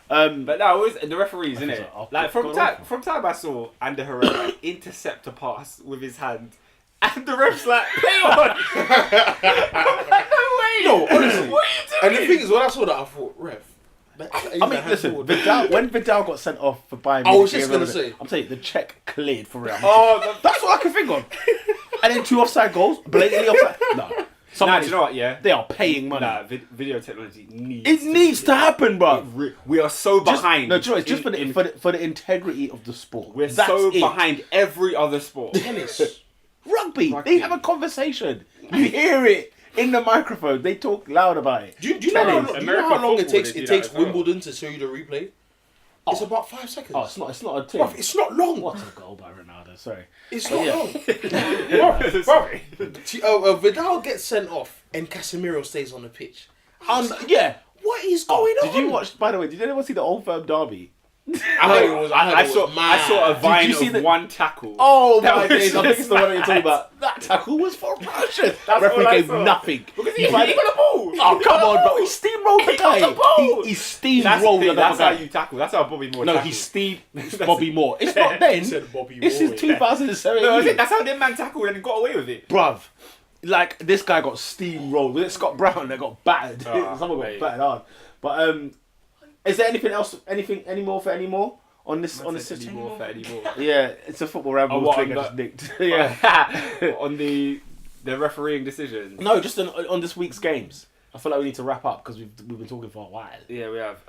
But no, it was the referees, isn't it? I'll Like go from time I saw Ander Herrera intercept a pass with his hand, and the ref's like, play on. I'm like, no way. No, honestly. What are you doing? And the thing is, when I saw that, I thought, ref. I mean, listen, when Vidal got sent off for Bayern I was Munich, just gonna say. I'm telling you, the check cleared for Real Madrid. Oh, That's what I can think of. And then 2 offside goals, blatantly offside. No. nah, do Somebody's- you know what? Yeah. They are paying money. Nah, video technology needs. It needs to happen, bro. We are so behind. No, it's just for the integrity of the sport. We're That's so it. behind every other sport. Tennis. Rugby. Rugby. They have a conversation. You hear it in the microphone. They talk loud about it. Do you know how long, American it football, takes? they do It that takes as well. Wimbledon to show you the replay. It's about 5 seconds. Oh, it's not a team. Bruv, it's not long. What a goal by Ronaldo. Sorry. It's not Yeah. long. Sorry. Vidal gets sent off and Casemiro stays on the pitch. Yeah. What is going on? Did you watch? By the way, did anyone see the Old Firm derby? I heard it was. I saw a vine you see of the- one tackle. Oh That my was days! I think it's the one that you're just talking about. That tackle was ferocious. That's Referee all I gave saw. nothing. Because he got the ball. Oh come on, bro! He steamrolled the guy. got the ball. He That's the steamrolled thing, the that's how guy. you tackle. That's how Bobby Moore No, tackles. he steamed Bobby Moore. It's not then. He said Bobby This Moore, is yeah. 2017. No, I think that's how them man tackled and he got away with it. Bruv, like this guy got steamrolled. Was it Scott Brown that got battered? Ah, Someone got mate. battered hard. But is there anything else? Any more on this Anymore. Yeah, it's a football ramble what, thing I on just nicked. Yeah. On the refereeing decisions. No, just on this week's games. I feel like we need to wrap up because we've been talking for a while. Yeah, we have.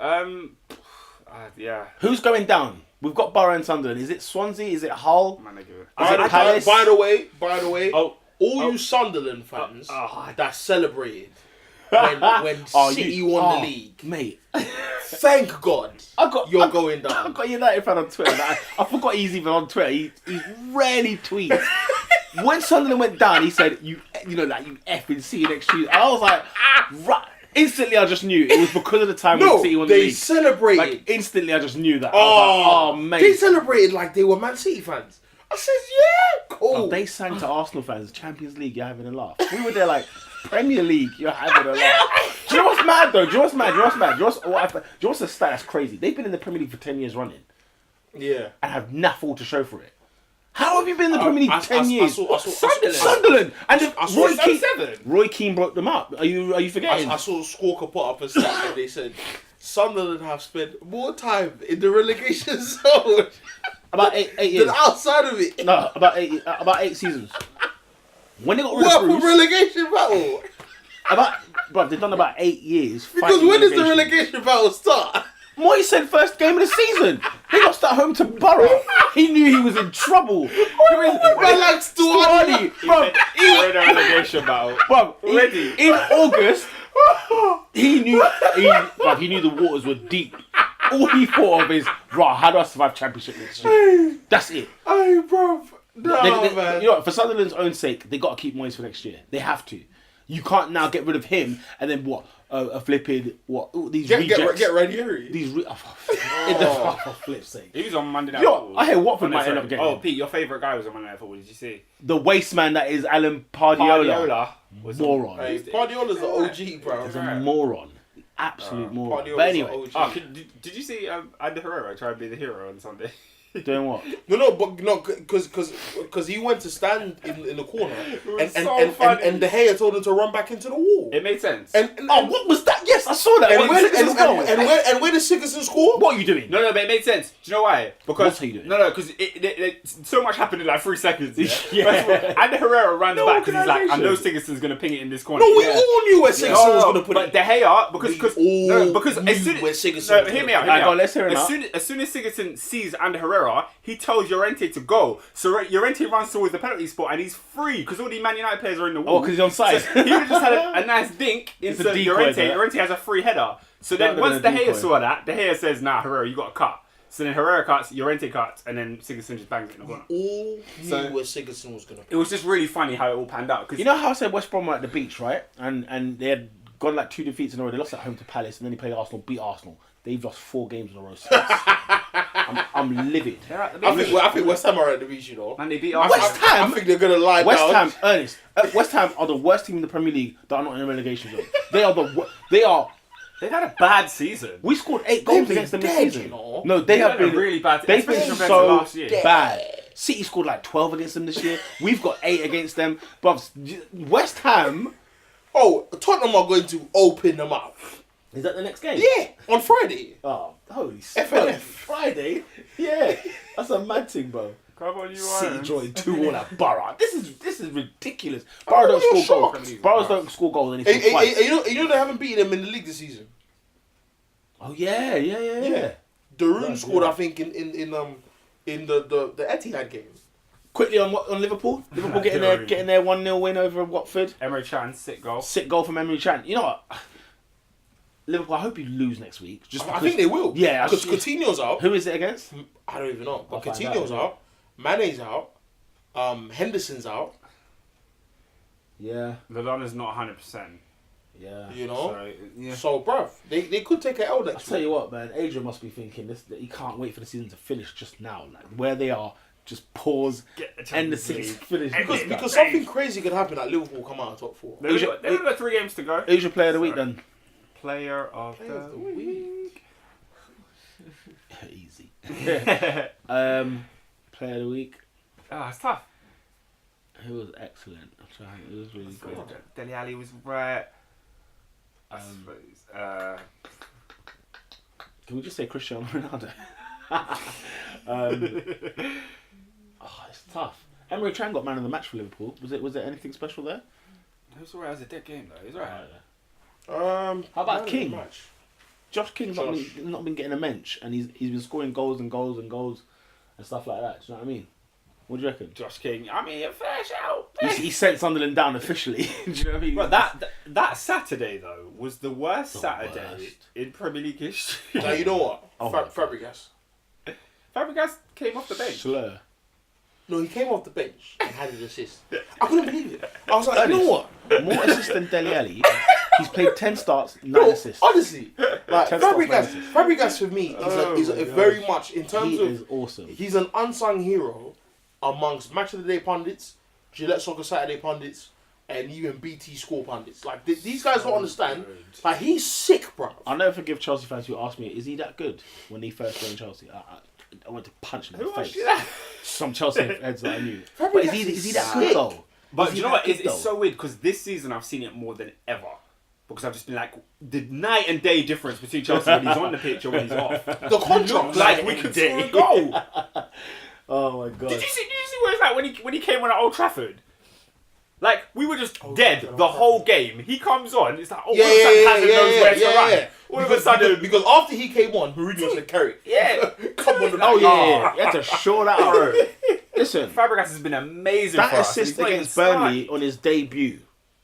Yeah. Who's going down? We've got Borough and Sunderland. Is it Swansea? Is it Hull? Man, I give it. Is it Palace? By the way, Oh, all you Sunderland fans oh. that celebrated when City won the league, Mate. thank God you're going I down. got a United fan on Twitter. I forgot he's even on Twitter. He rarely tweets. When Sunderland went down, he said, "You know, like you effing see you next Tuesday." I was like, right. Instantly, I just knew it was because of the time when No, City won the they league. celebrated. Like instantly, I just knew that. I was like, mate. They celebrated like they were Man City fans. I said, yeah, cool. Oh, they sang to Arsenal fans, Champions League, you're having a laugh. We were there like, Premier League, you're having a laugh. Do you know what's mad though? Do you know what's mad? Do you know what's the stat that's crazy? They've been in the Premier League for 10 years running Yeah. and have naffle to show for it. How have you been in the Premier League 10 years? Sunderland. And then I saw Roy Keane, 7. Roy Keane broke them up. Are you forgetting? I saw Squawker put up a stat and they said Sunderland have spent more time in the relegation zone About eight than years. outside of it. No, about 8 seasons. When they got rid What of for Bruce, relegation battle? bro, they've done about 8 years. Because fighting when does the relegation battle start? Moy said first game of the season. They lost at home to Borough. He knew he was in trouble. Man, like Stuani. Bro, We're in a relegation battle. Already. in August, he knew the waters were deep. All he thought of is, right, how do I survive Championship next year? That's it. Hey, bro. No, man. You know, for Sunderland's own sake, they got to keep Moyes for next year. They have to. You can't now get rid of him and then what? A flipping these rejects. Get Ranieri. These for flip's sake. He was on Monday Night Yo, Football. I hear Watford Oh, might no, end up sorry. getting Oh, him. Pete, your favourite guy was on Monday Night Football. Did you see? The waste man that is Alan Pardiola. Pardiola was Moron. Hey, Pardiola's the OG, bro. He's a moron. Absolute moron. Pardiola's But anyway, the OG. Did you see Ander Herrera try to be the hero on Sunday? doing what? Because he went to stand in the corner, was so funny. and De Gea told him to run back into the wall. It made sense. What was that? Yes, I saw that. Where did Sigurdsson score? What are you doing? No, but it made sense. Do you know why? Because What are you doing? No, because it so much happened in like 3 seconds. Yeah. Yeah. First of all, Ander Herrera runs No back because he's like, I know organisation. Sigurdsson's gonna ping it in this corner. No, we all knew where Sigurdsson was going to put but it. De Gea because We all because as soon knew where Sigurdsson no, was hear gonna me out. put Hear it. me Go, out. let's hear him As soon as Sigurdsson sees Ander Herrera, he tells Llorente to go. So Llorente runs towards the penalty spot and he's free because all the Man United players are in the wall. Oh, because he's on side. So he would just had a nice dink It's into a decoy, Llorente. that. Llorente has a free header. So Not then once even De a Gea decoy. saw that, De Gea says, "Nah, Herrera, you got to cut." So then Herrera cuts, Llorente cuts, and then Sigurdsson just bangs it in the corner. All knew So- where Sigurdsson was going to put It was just really funny how it all panned out. Cause You know how I said West Brom were at the beach, right? And they had gone like 2 defeats in a row. They lost at home to Palace, and then they played Arsenal, beat Arsenal. They've lost 4 games in a row since. I'm livid. They're at the I beach. think West Ham are at the beach, you know. And they beat West Arsenal. Ham. I think they're gonna lie West down. Ham, Ernest. West Ham are the worst team in the Premier League that are not in a relegation zone. They are. They've had a bad season. We scored 8 goals They've against them been this dead, season. you know. No, they have They've been really bad. They've been especially compared to so last year. bad. City scored like 12 against them this year. We've got 8 against them. But West Ham. Oh, Tottenham are going to open them up. Is that the next game? Yeah, on Friday. Oh, holy FNF. Friday? Yeah. That's a mad thing, bro. Come on, you City Irons. drawing 2-1 at Borough. This is ridiculous. Borough don't you're score goals. shocked. Boroughs don't score goals and Hey, they score twice. you know they haven't beaten them in the league this season. Oh yeah. Darun Right, scored, yeah. I think, in the Etihad game. Quickly on Liverpool. Liverpool getting their 1-0 win over Watford. Emre Can, sick goal. Sick goal from Emery Chan. You know what? Liverpool, I hope you lose next week. Just I because, think they will. Yeah, because actually- Coutinho's out. Who is it against? I don't even know. But I'll find Coutinho's out. out. Mane's out. Henderson's out. Yeah. Lallana's not 100%. Yeah. You know. So, yeah. So, bruv, they could take an L I'll next tell week. you what, man. Adrian must be thinking this. That he can't wait for the season to finish just now. Like where they are, just pause, Get the end the Champions season, League. finish. Because something crazy could happen that Liverpool come out of top 4. They've only got 3 games to go. Who's your player of the week then? Player of the week. Easy. Player of the week. Ah, it's tough. Who was excellent. I'm trying. It was really good. Dele Alli was right. I Um, suppose. Can we just say Cristiano Ronaldo? It's tough. Emery Chan got man of the match for Liverpool. Was it anything special there? It was alright as a dead game though. It was alright. How about King? Match. Josh King's not been getting a mensch, and he's been scoring goals and goals and goals and stuff like that. Do you know what I mean? What do you reckon? Josh King. I mean, fair shout. He sent Sunderland down officially. Do you know what I mean? But that Saturday though was the worst Saturday worst. in Premier League history. Now, you know what? Oh my God. Fabregas. Fabregas came off the bench. Slur. No, he came off the bench and had an assist. I couldn't believe it. I was like, you know what? More assists than Dele Alli. He's played 10 starts, 9 No, assists. honestly, like 10 stops, 9 Fabregas, assists. Fabregas for me is a very much in terms He of is awesome. he's an unsung hero amongst Match of the Day pundits, Gillette Soccer Saturday pundits, and even BT Score pundits. Like these guys don't understand. Like he's sick, bro. I'll never forgive Chelsea fans who asked me, is he that good when he first joined Chelsea? I went to punch him in the face. Some Chelsea heads that I knew. But is he that good though? But Is do he you know that what? good, It's though? so weird because this season I've seen it more than ever. Because I've just been like, the night and day difference between Chelsea when he's on the pitch or when he's off. The contract, Like we could score a goal. Oh my god. Did you see what it's like when he came on at Old Trafford? Like we were just dead the whole game. He comes on, it's like all of a sudden Hazard knows where to run. All of a sudden, because after he came on, Mourinho said, "Carry, yeah. come on." Oh yeah, you had to show that out. Listen, Fabregas has been amazing that for us. assist He's not against even Burnley starting. on his debut.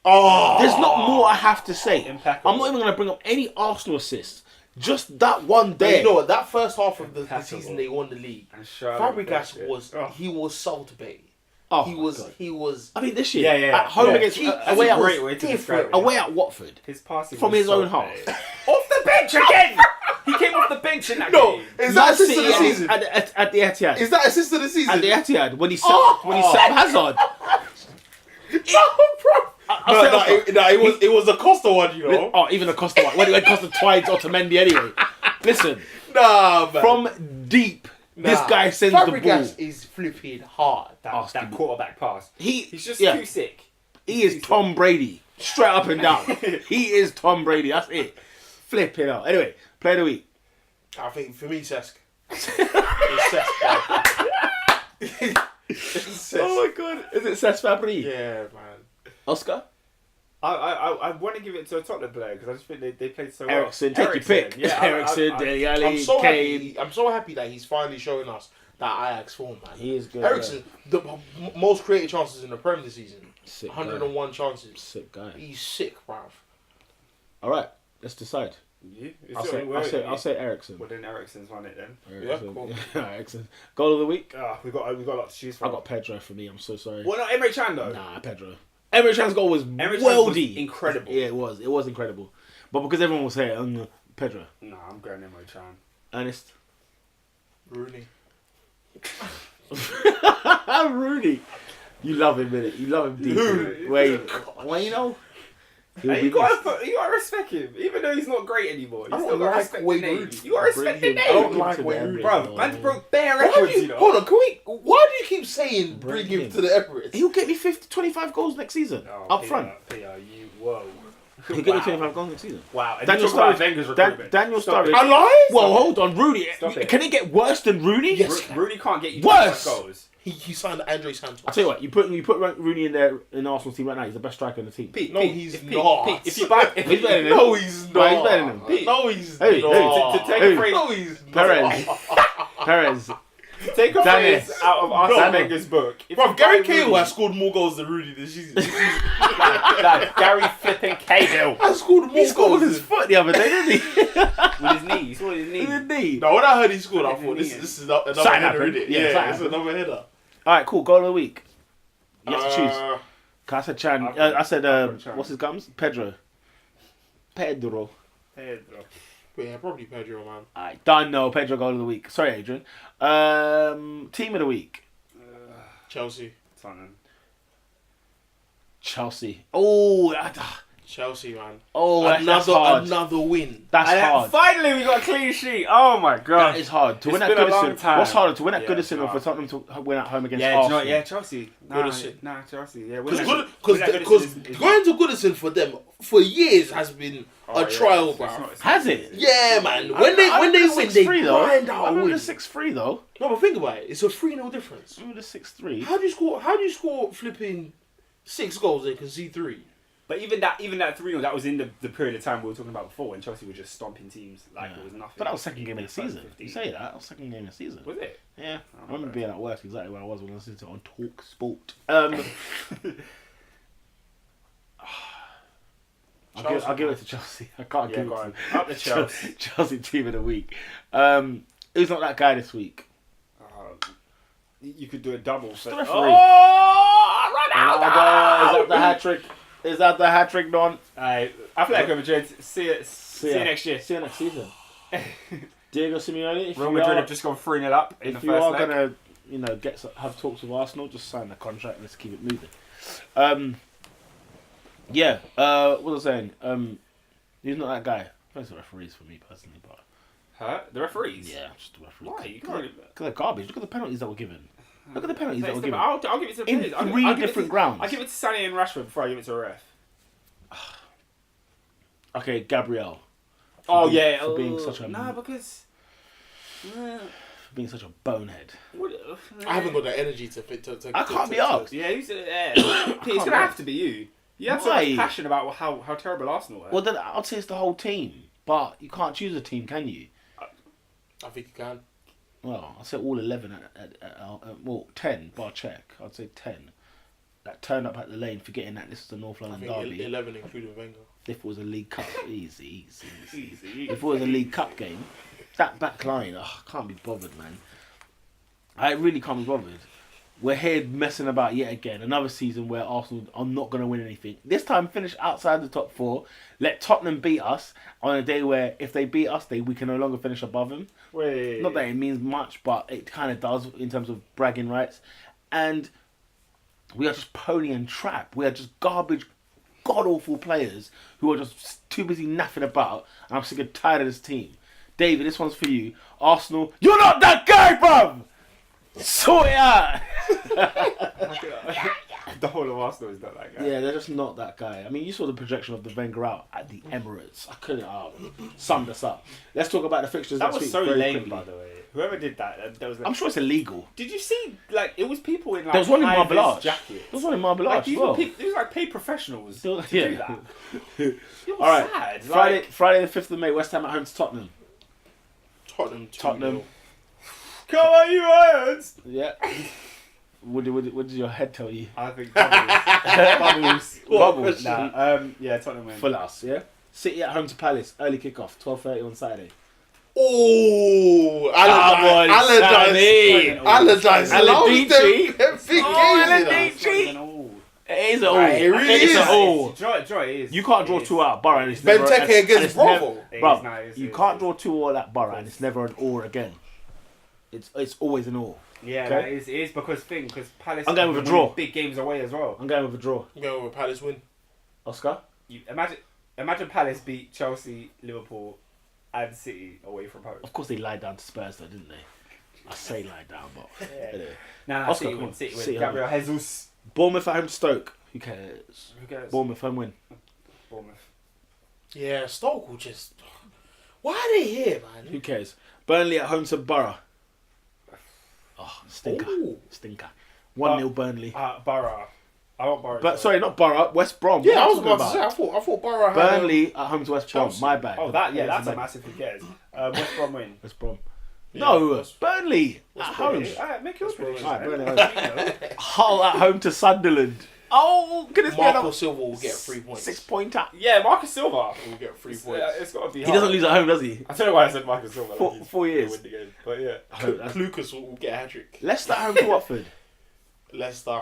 Oh, There's not more I have to say. Impeccable. I'm not even going to bring up any Arsenal assists. Just that one But day. you know what? That first half of the Impeccable. season, they won the league. And Charlotte Fabregas Fabregas. was he was salt bait. Oh, He my was God. he was. I mean, this year Yeah. at home Yeah. against That's away a at great way to describe it. away at Watford His passing from was his so own half. great. Off the bench again. He came off the bench in that No, game. is that assist of the City season? at the Etihad. Is that assist of the season? At the Etihad when he set up Hazard. It was a Costa one, you know. Oh, even the Costa one. When it Costa twice Otamendi anyway. Listen, Nah, man. from deep, this guy sends the ball. Fabregas is flipping hard. That quarterback pass. He's He's just too sick. He is Tom Brady, straight up and down. He is Tom Brady. That's it. Flip it out. Anyway, play of the week. I think for me, Cesc. It's Cesc, Cesc. Oh my god, is it Cesc Fabry? Yeah, man. Oscar? I want to give it to a Tottenham player because I just think they played so Ericsson, well. take your pick. Yeah, Ericsson, Dele Alli, I'm so Kane. happy. I'm so happy that he's finally showing us that Ajax form, man. He is good. Ericsson, the most creative chances in the Premier this season. Sick guy. 101 chances. Sick guy. He's sick, bruv. All right, let's decide. Yeah. I'll say Ericsson. Well, then Ericsson's won it then. Ericsson. cool. Ericsson. Goal of the week. We got a lot to choose I from. got Pedro for me. I'm so sorry. Well, not Emre Can though. Nah, Pedro. Emre Can's goal was Emre Can's worldy. was incredible. Yeah, it was. It was incredible. But because everyone was here, Pedro. No, I'm going Emre Can. Ernest. Rooney. Rooney. You love him, innit? You love him deeply. Wait, you know. Hey, you gotta respect him, even though he's not great anymore. You I still don't gotta like respect Wayne the name. Rooney. You gotta respect the Bring him- name. I don't like to the Wayne Rooney. Bro, man broke bare Why records, do you know. hold on, why do you keep saying Bring bring him him. to the Emirates? He'll get me 25 goals next season. Up front. Whoa. He'll get me 25 goals next season. Wow. And Daniel you talk about Sturridge- Wenger's recruitment. Daniel Stop Sturridge- it. I lie? Well, hold on, Rooney. Stop it. Can it get worse than Rooney? Yes. Rooney can't get you Worse. 25 goals. He signed Andre Santos. I tell you what, you put Rooney in there in the Arsenal team right now. He's the best striker in the team. Pete, No, Pete, he's if not. Pete, if you buy, if He's better than him. No, he's not. Why, he's better than him. Pete. No, he's Hey, not. to take Hey. a phrase, No, he's not. Perez. take a Danny. phrase out of Arsene Danny. Wenger's book. If Bro, you Gary buy Cahill Rooney- has scored more goals than Rooney this season. Like, Gary flipping Cahill I scored more He scored goals with his foot the other day, didn't he? with his knee. He scored with his knee. With his knee. No, when I heard he scored, I What thought did he this is another Something header, happened. innit? Yeah, Yeah, something it's happened. another header. All right, cool. Goal of the week. You have to choose. Uh, I said Chan. I've got- I said, I've got Chan. what's his gums? Pedro. Pedro. yeah, probably Pedro, man. I don't know. Pedro goal of the week. Sorry, Adrian. Team of the week. Chelsea. Tottenham. Chelsea. Oh, Chelsea, man. that's hard. Another win. That's And hard. finally, we got a clean sheet. Oh my god. That is hard. To It's win at been a long Goodison. time. What's harder, to win at Yeah, Goodison or nah. for Tottenham to win at home against Yeah, do you know Arsenal? what? Yeah, Chelsea. Goodison. Chelsea. Yeah, Because winning at Goodison is- going to Goodison for them for years has been Oh, a yeah, trial, it's bro. not- Has it? Yeah, man. I When they remember win, the they 6-3 though. grind I out a remember win. the 6-3 though. No, but think about it. It's a 3-0 difference. I remember the 6-3. How do you score flipping 6 goals and concede 3? But even that 3-0, that was in the period of time we were talking about before when Chelsea were just stomping teams like it was nothing. But that was second game of the season. 15. You say that? That was second game of the season. Was it? Yeah. I remember okay. being at work exactly where I was when I listened to it on Talk Sport. I'll give it to Chelsea. I can't Yeah, give go it on. to Up the Chelsea. Chelsea team of the week. Who's not that guy this week? You could do a double. the But, referee. oh, Ronaldo! Is that the hat trick? Is that the hat trick, Don? I feel like Madrid. See you ya. next year. See you next season. Diego Simeone, if Real you Madrid are, have just gone 3-0 up in the if you first are leg. gonna, have talks with Arsenal, just sign the contract. Let's keep it moving. Yeah. What was I saying? He's not that guy. Those are referees for me personally, but Huh? The referees? yeah, just the referees. Why? You can't. Look at the garbage. Look at the penalties that were given. Look at the penalties that were given. I'll give it to the In players. I'll give- three I'll give it different to- grounds. I'll give it to Sané and Rashford before I give it to a ref. Okay, Gabriel. Oh being- yeah, for being such a nah, because for being such a bonehead. I haven't got the energy to fit. I can't be asked. Yeah, who's it's gonna have to be you. You have so Why? much passion about how terrible Arsenal were. Well, then I'd say it's the whole team, but you can't choose a team, can you? I think you can. Well, I'd say all 11 well, 10 bar check. I'd say 10 that turned up at the lane, forgetting that this is the North I London think derby. 11 including Wenger. If it was a League Cup, easy. If it was a League Cup game, that back line, can't be bothered, man. I really can't be bothered. We're here messing about yet again. Another season where Arsenal are not going to win anything. This time, finish outside the top 4. Let Tottenham beat us on a day where if they beat us, we can no longer finish above them. Wait. Not that it means much, but it kind of does in terms of bragging rights. And we are just pony and trap. We are just garbage, god-awful players who are just too busy naffing about. And I'm sick and tired of this team. David, this one's for you. Arsenal, you're not that guy, bruv! Sort it out! The whole of Arsenal is not that guy. Yeah, they're just not that guy. I mean, you saw the projection of the Wenger out at the Emirates. I couldn't summed us up. Let's talk about the fixtures That next was week so very lame, quickly. by the way. Whoever did that was. Like, I'm sure it's illegal. Did you see? Like, it was people in like There was one in high-vis Marble Arch. jackets. There was one in Marble Like, Arch these as well. were people, these were like paid professionals to Yeah. do that. It was All right, sad. Friday the 5th of May, West Ham at home to Tottenham. Tottenham. Tottenham. Come on, you Irons! Yeah. What did your head tell you? I think bubbles. Bubbles. Nah, yeah, Tottenham win. For us, yeah? City at home to Palace, early kickoff, 12:30 on Saturday. Oh, Sammy. Allardyce. Allardyce. Oh, It is an all. Right, it really It's is. an all. Draw it is. You can't draw It is. 2 out Borough and it's Benteke never... against Bravo. It is, Bruv, nah, it is, you it is. can't draw 2 all at Borough and it's never an all again. It's always an all. Yeah, Okay. that is because Palace. I'm going with a win draw. Big games away as well. I'm going with a draw. I'm going with a Palace win. Oscar? You imagine Palace beat Chelsea, Liverpool, and City away from home. Of course they lied down to Spurs though, didn't they? I say lied down, but Yeah. anyway. Nah, Oscar, City come win. on. City win. City Gabriel Jesus. Bournemouth at home to Stoke. Who cares? Who cares? Bournemouth home win. Bournemouth. Yeah, Stoke will just. Why are they here, man? Who cares? Burnley at home to Borough. Oh, stinker. Ooh. Stinker. 1-0 Burnley. Borough. I want Borough. But sorry, not Borough. West Brom. Yeah, What I am was talking about to say. I thought Borough had. Burnley at home to West Brom. Chelsea. My bad. Oh, that's a massive. Who cares? West Brom win. West Brom. Yeah, No, West- Burnley at West home. Brom. Alright, make your West Brom. prediction. Alright, man. Burnley You know. Hull at home to Sunderland. Oh, can this be Marco another Silva will get 3 points. 6-pointer? Yeah, Marcus Silva. Will get 3 It's, points. it's got to be. He hard. doesn't lose at home, does he? I don't know why I said Marcus Silva. Four- he's 4 gonna years. Win the game. But yeah. Lucas will get a hat trick. Leicester at home to Watford. Leicester.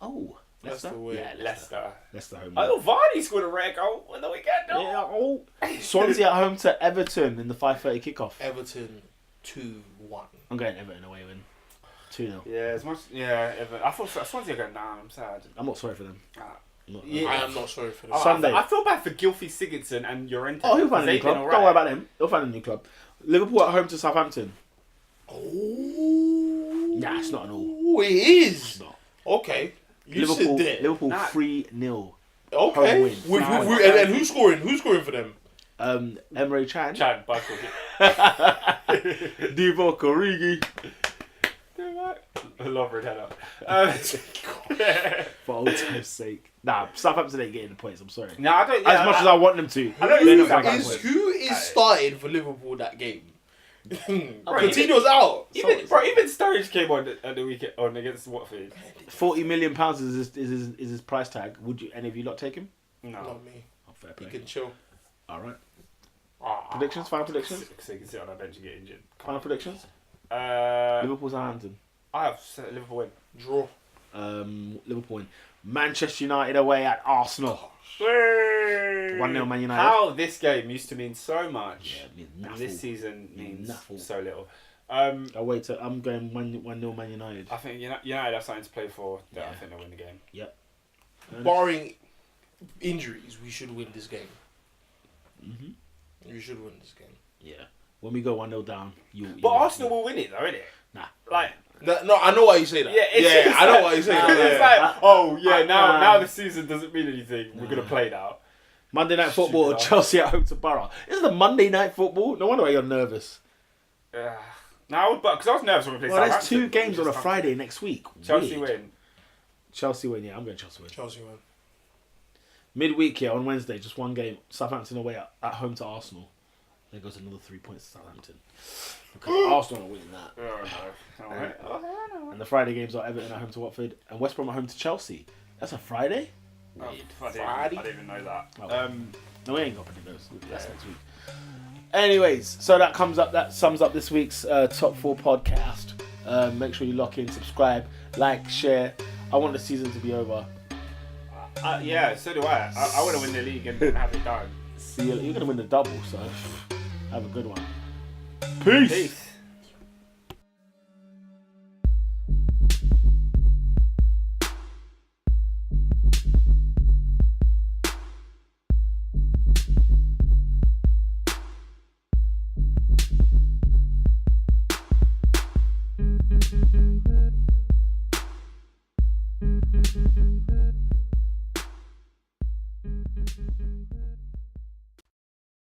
Oh, Leicester. Leicester win. Yeah, Leicester. Leicester home. I thought Vardy scored a rare goal on the weekend. No. Yeah, oh. Swansea at home to Everton in the 5:30 kickoff. Everton 2-1. I'm going Everton away win. 2-0. Yeah, as much. Yeah, I thought Swansea are going down. I'm sad. I'm not sorry for them. Ah. I'm not- Yeah. I am not sorry for this. Sunday. I feel bad for Gylfi Sigurdsson and Llorente. Oh, he'll find a new They've been club. alright. Don't worry about him. He'll find a new club. Liverpool at home to Southampton. Oh. Nah, it's not an all. Oh, it is. It's not. Okay. You Liverpool. sit there. Liverpool Nah. 3-0. Okay. Home win. And who's scoring? Who's scoring for them? Emre Can. Chan, bicycle. Divock Origi. I love red header. For old time's sake. Nah, Southampton ain't getting the points. I'm sorry. No, I don't. As much as I want them to. I don't they're think not so. getting points. Who is starting for Liverpool that game? Right. Coutinho's out. Even Sturridge came on at the weekend on against Watford. £40 million is his price tag. Would you any of you lot take him? No. Not me. Oh, fair He play. can chill. All right. Predictions. Final predictions. So you can sit on our bench and get injured. Final predictions. Uh, Liverpool Southampton. I have set Liverpool win. Draw. Liverpool win. Manchester United away at Arsenal. 1-0 Man United. How this game used to mean so much. Yeah, it means and naffle. this season means Naffle. so little. Away to I'm going 1-0 Man United. I think United have something to play for. That I Yeah. think they'll win the game. Yep. Barring injuries, we should win this game. Mhm. We should win this game. Yeah. When we go 1-0 down, But Arsenal will win it though, innit? Nah. Like, No, I know why you say that. yeah, it's I know why you say it's that. Yeah. like, oh yeah, now the season doesn't mean anything. We're gonna play now. Monday Night Football or Stupid. Chelsea at home to Borough. This is the Monday Night Football. No wonder why you're nervous. No, but because I was nervous when we played. Well, there's Southampton, 2 but games we on a just Friday next week. Chelsea Weird. win. Chelsea win. Yeah, I'm going Chelsea win. Chelsea win. Midweek here on Wednesday, just 1 game. Southampton away at home to Arsenal. There goes another 3 points to Southampton. Because Arsenal are winning that. Oh no! Alright. And the Friday games are Everton at home to Watford and West Brom at home to Chelsea. That's a Friday? Oh, Weird. I didn't even know that. Oh. No, we ain't got to do those. That's next week. Anyways, so that sums up this week's Top 4 podcast. Make sure you lock in, subscribe, like, share. I want the season to be over. Yeah, so do I. I want to win the league and have it done. See you. You're going to win the double, so have a good one. Peace. Peace.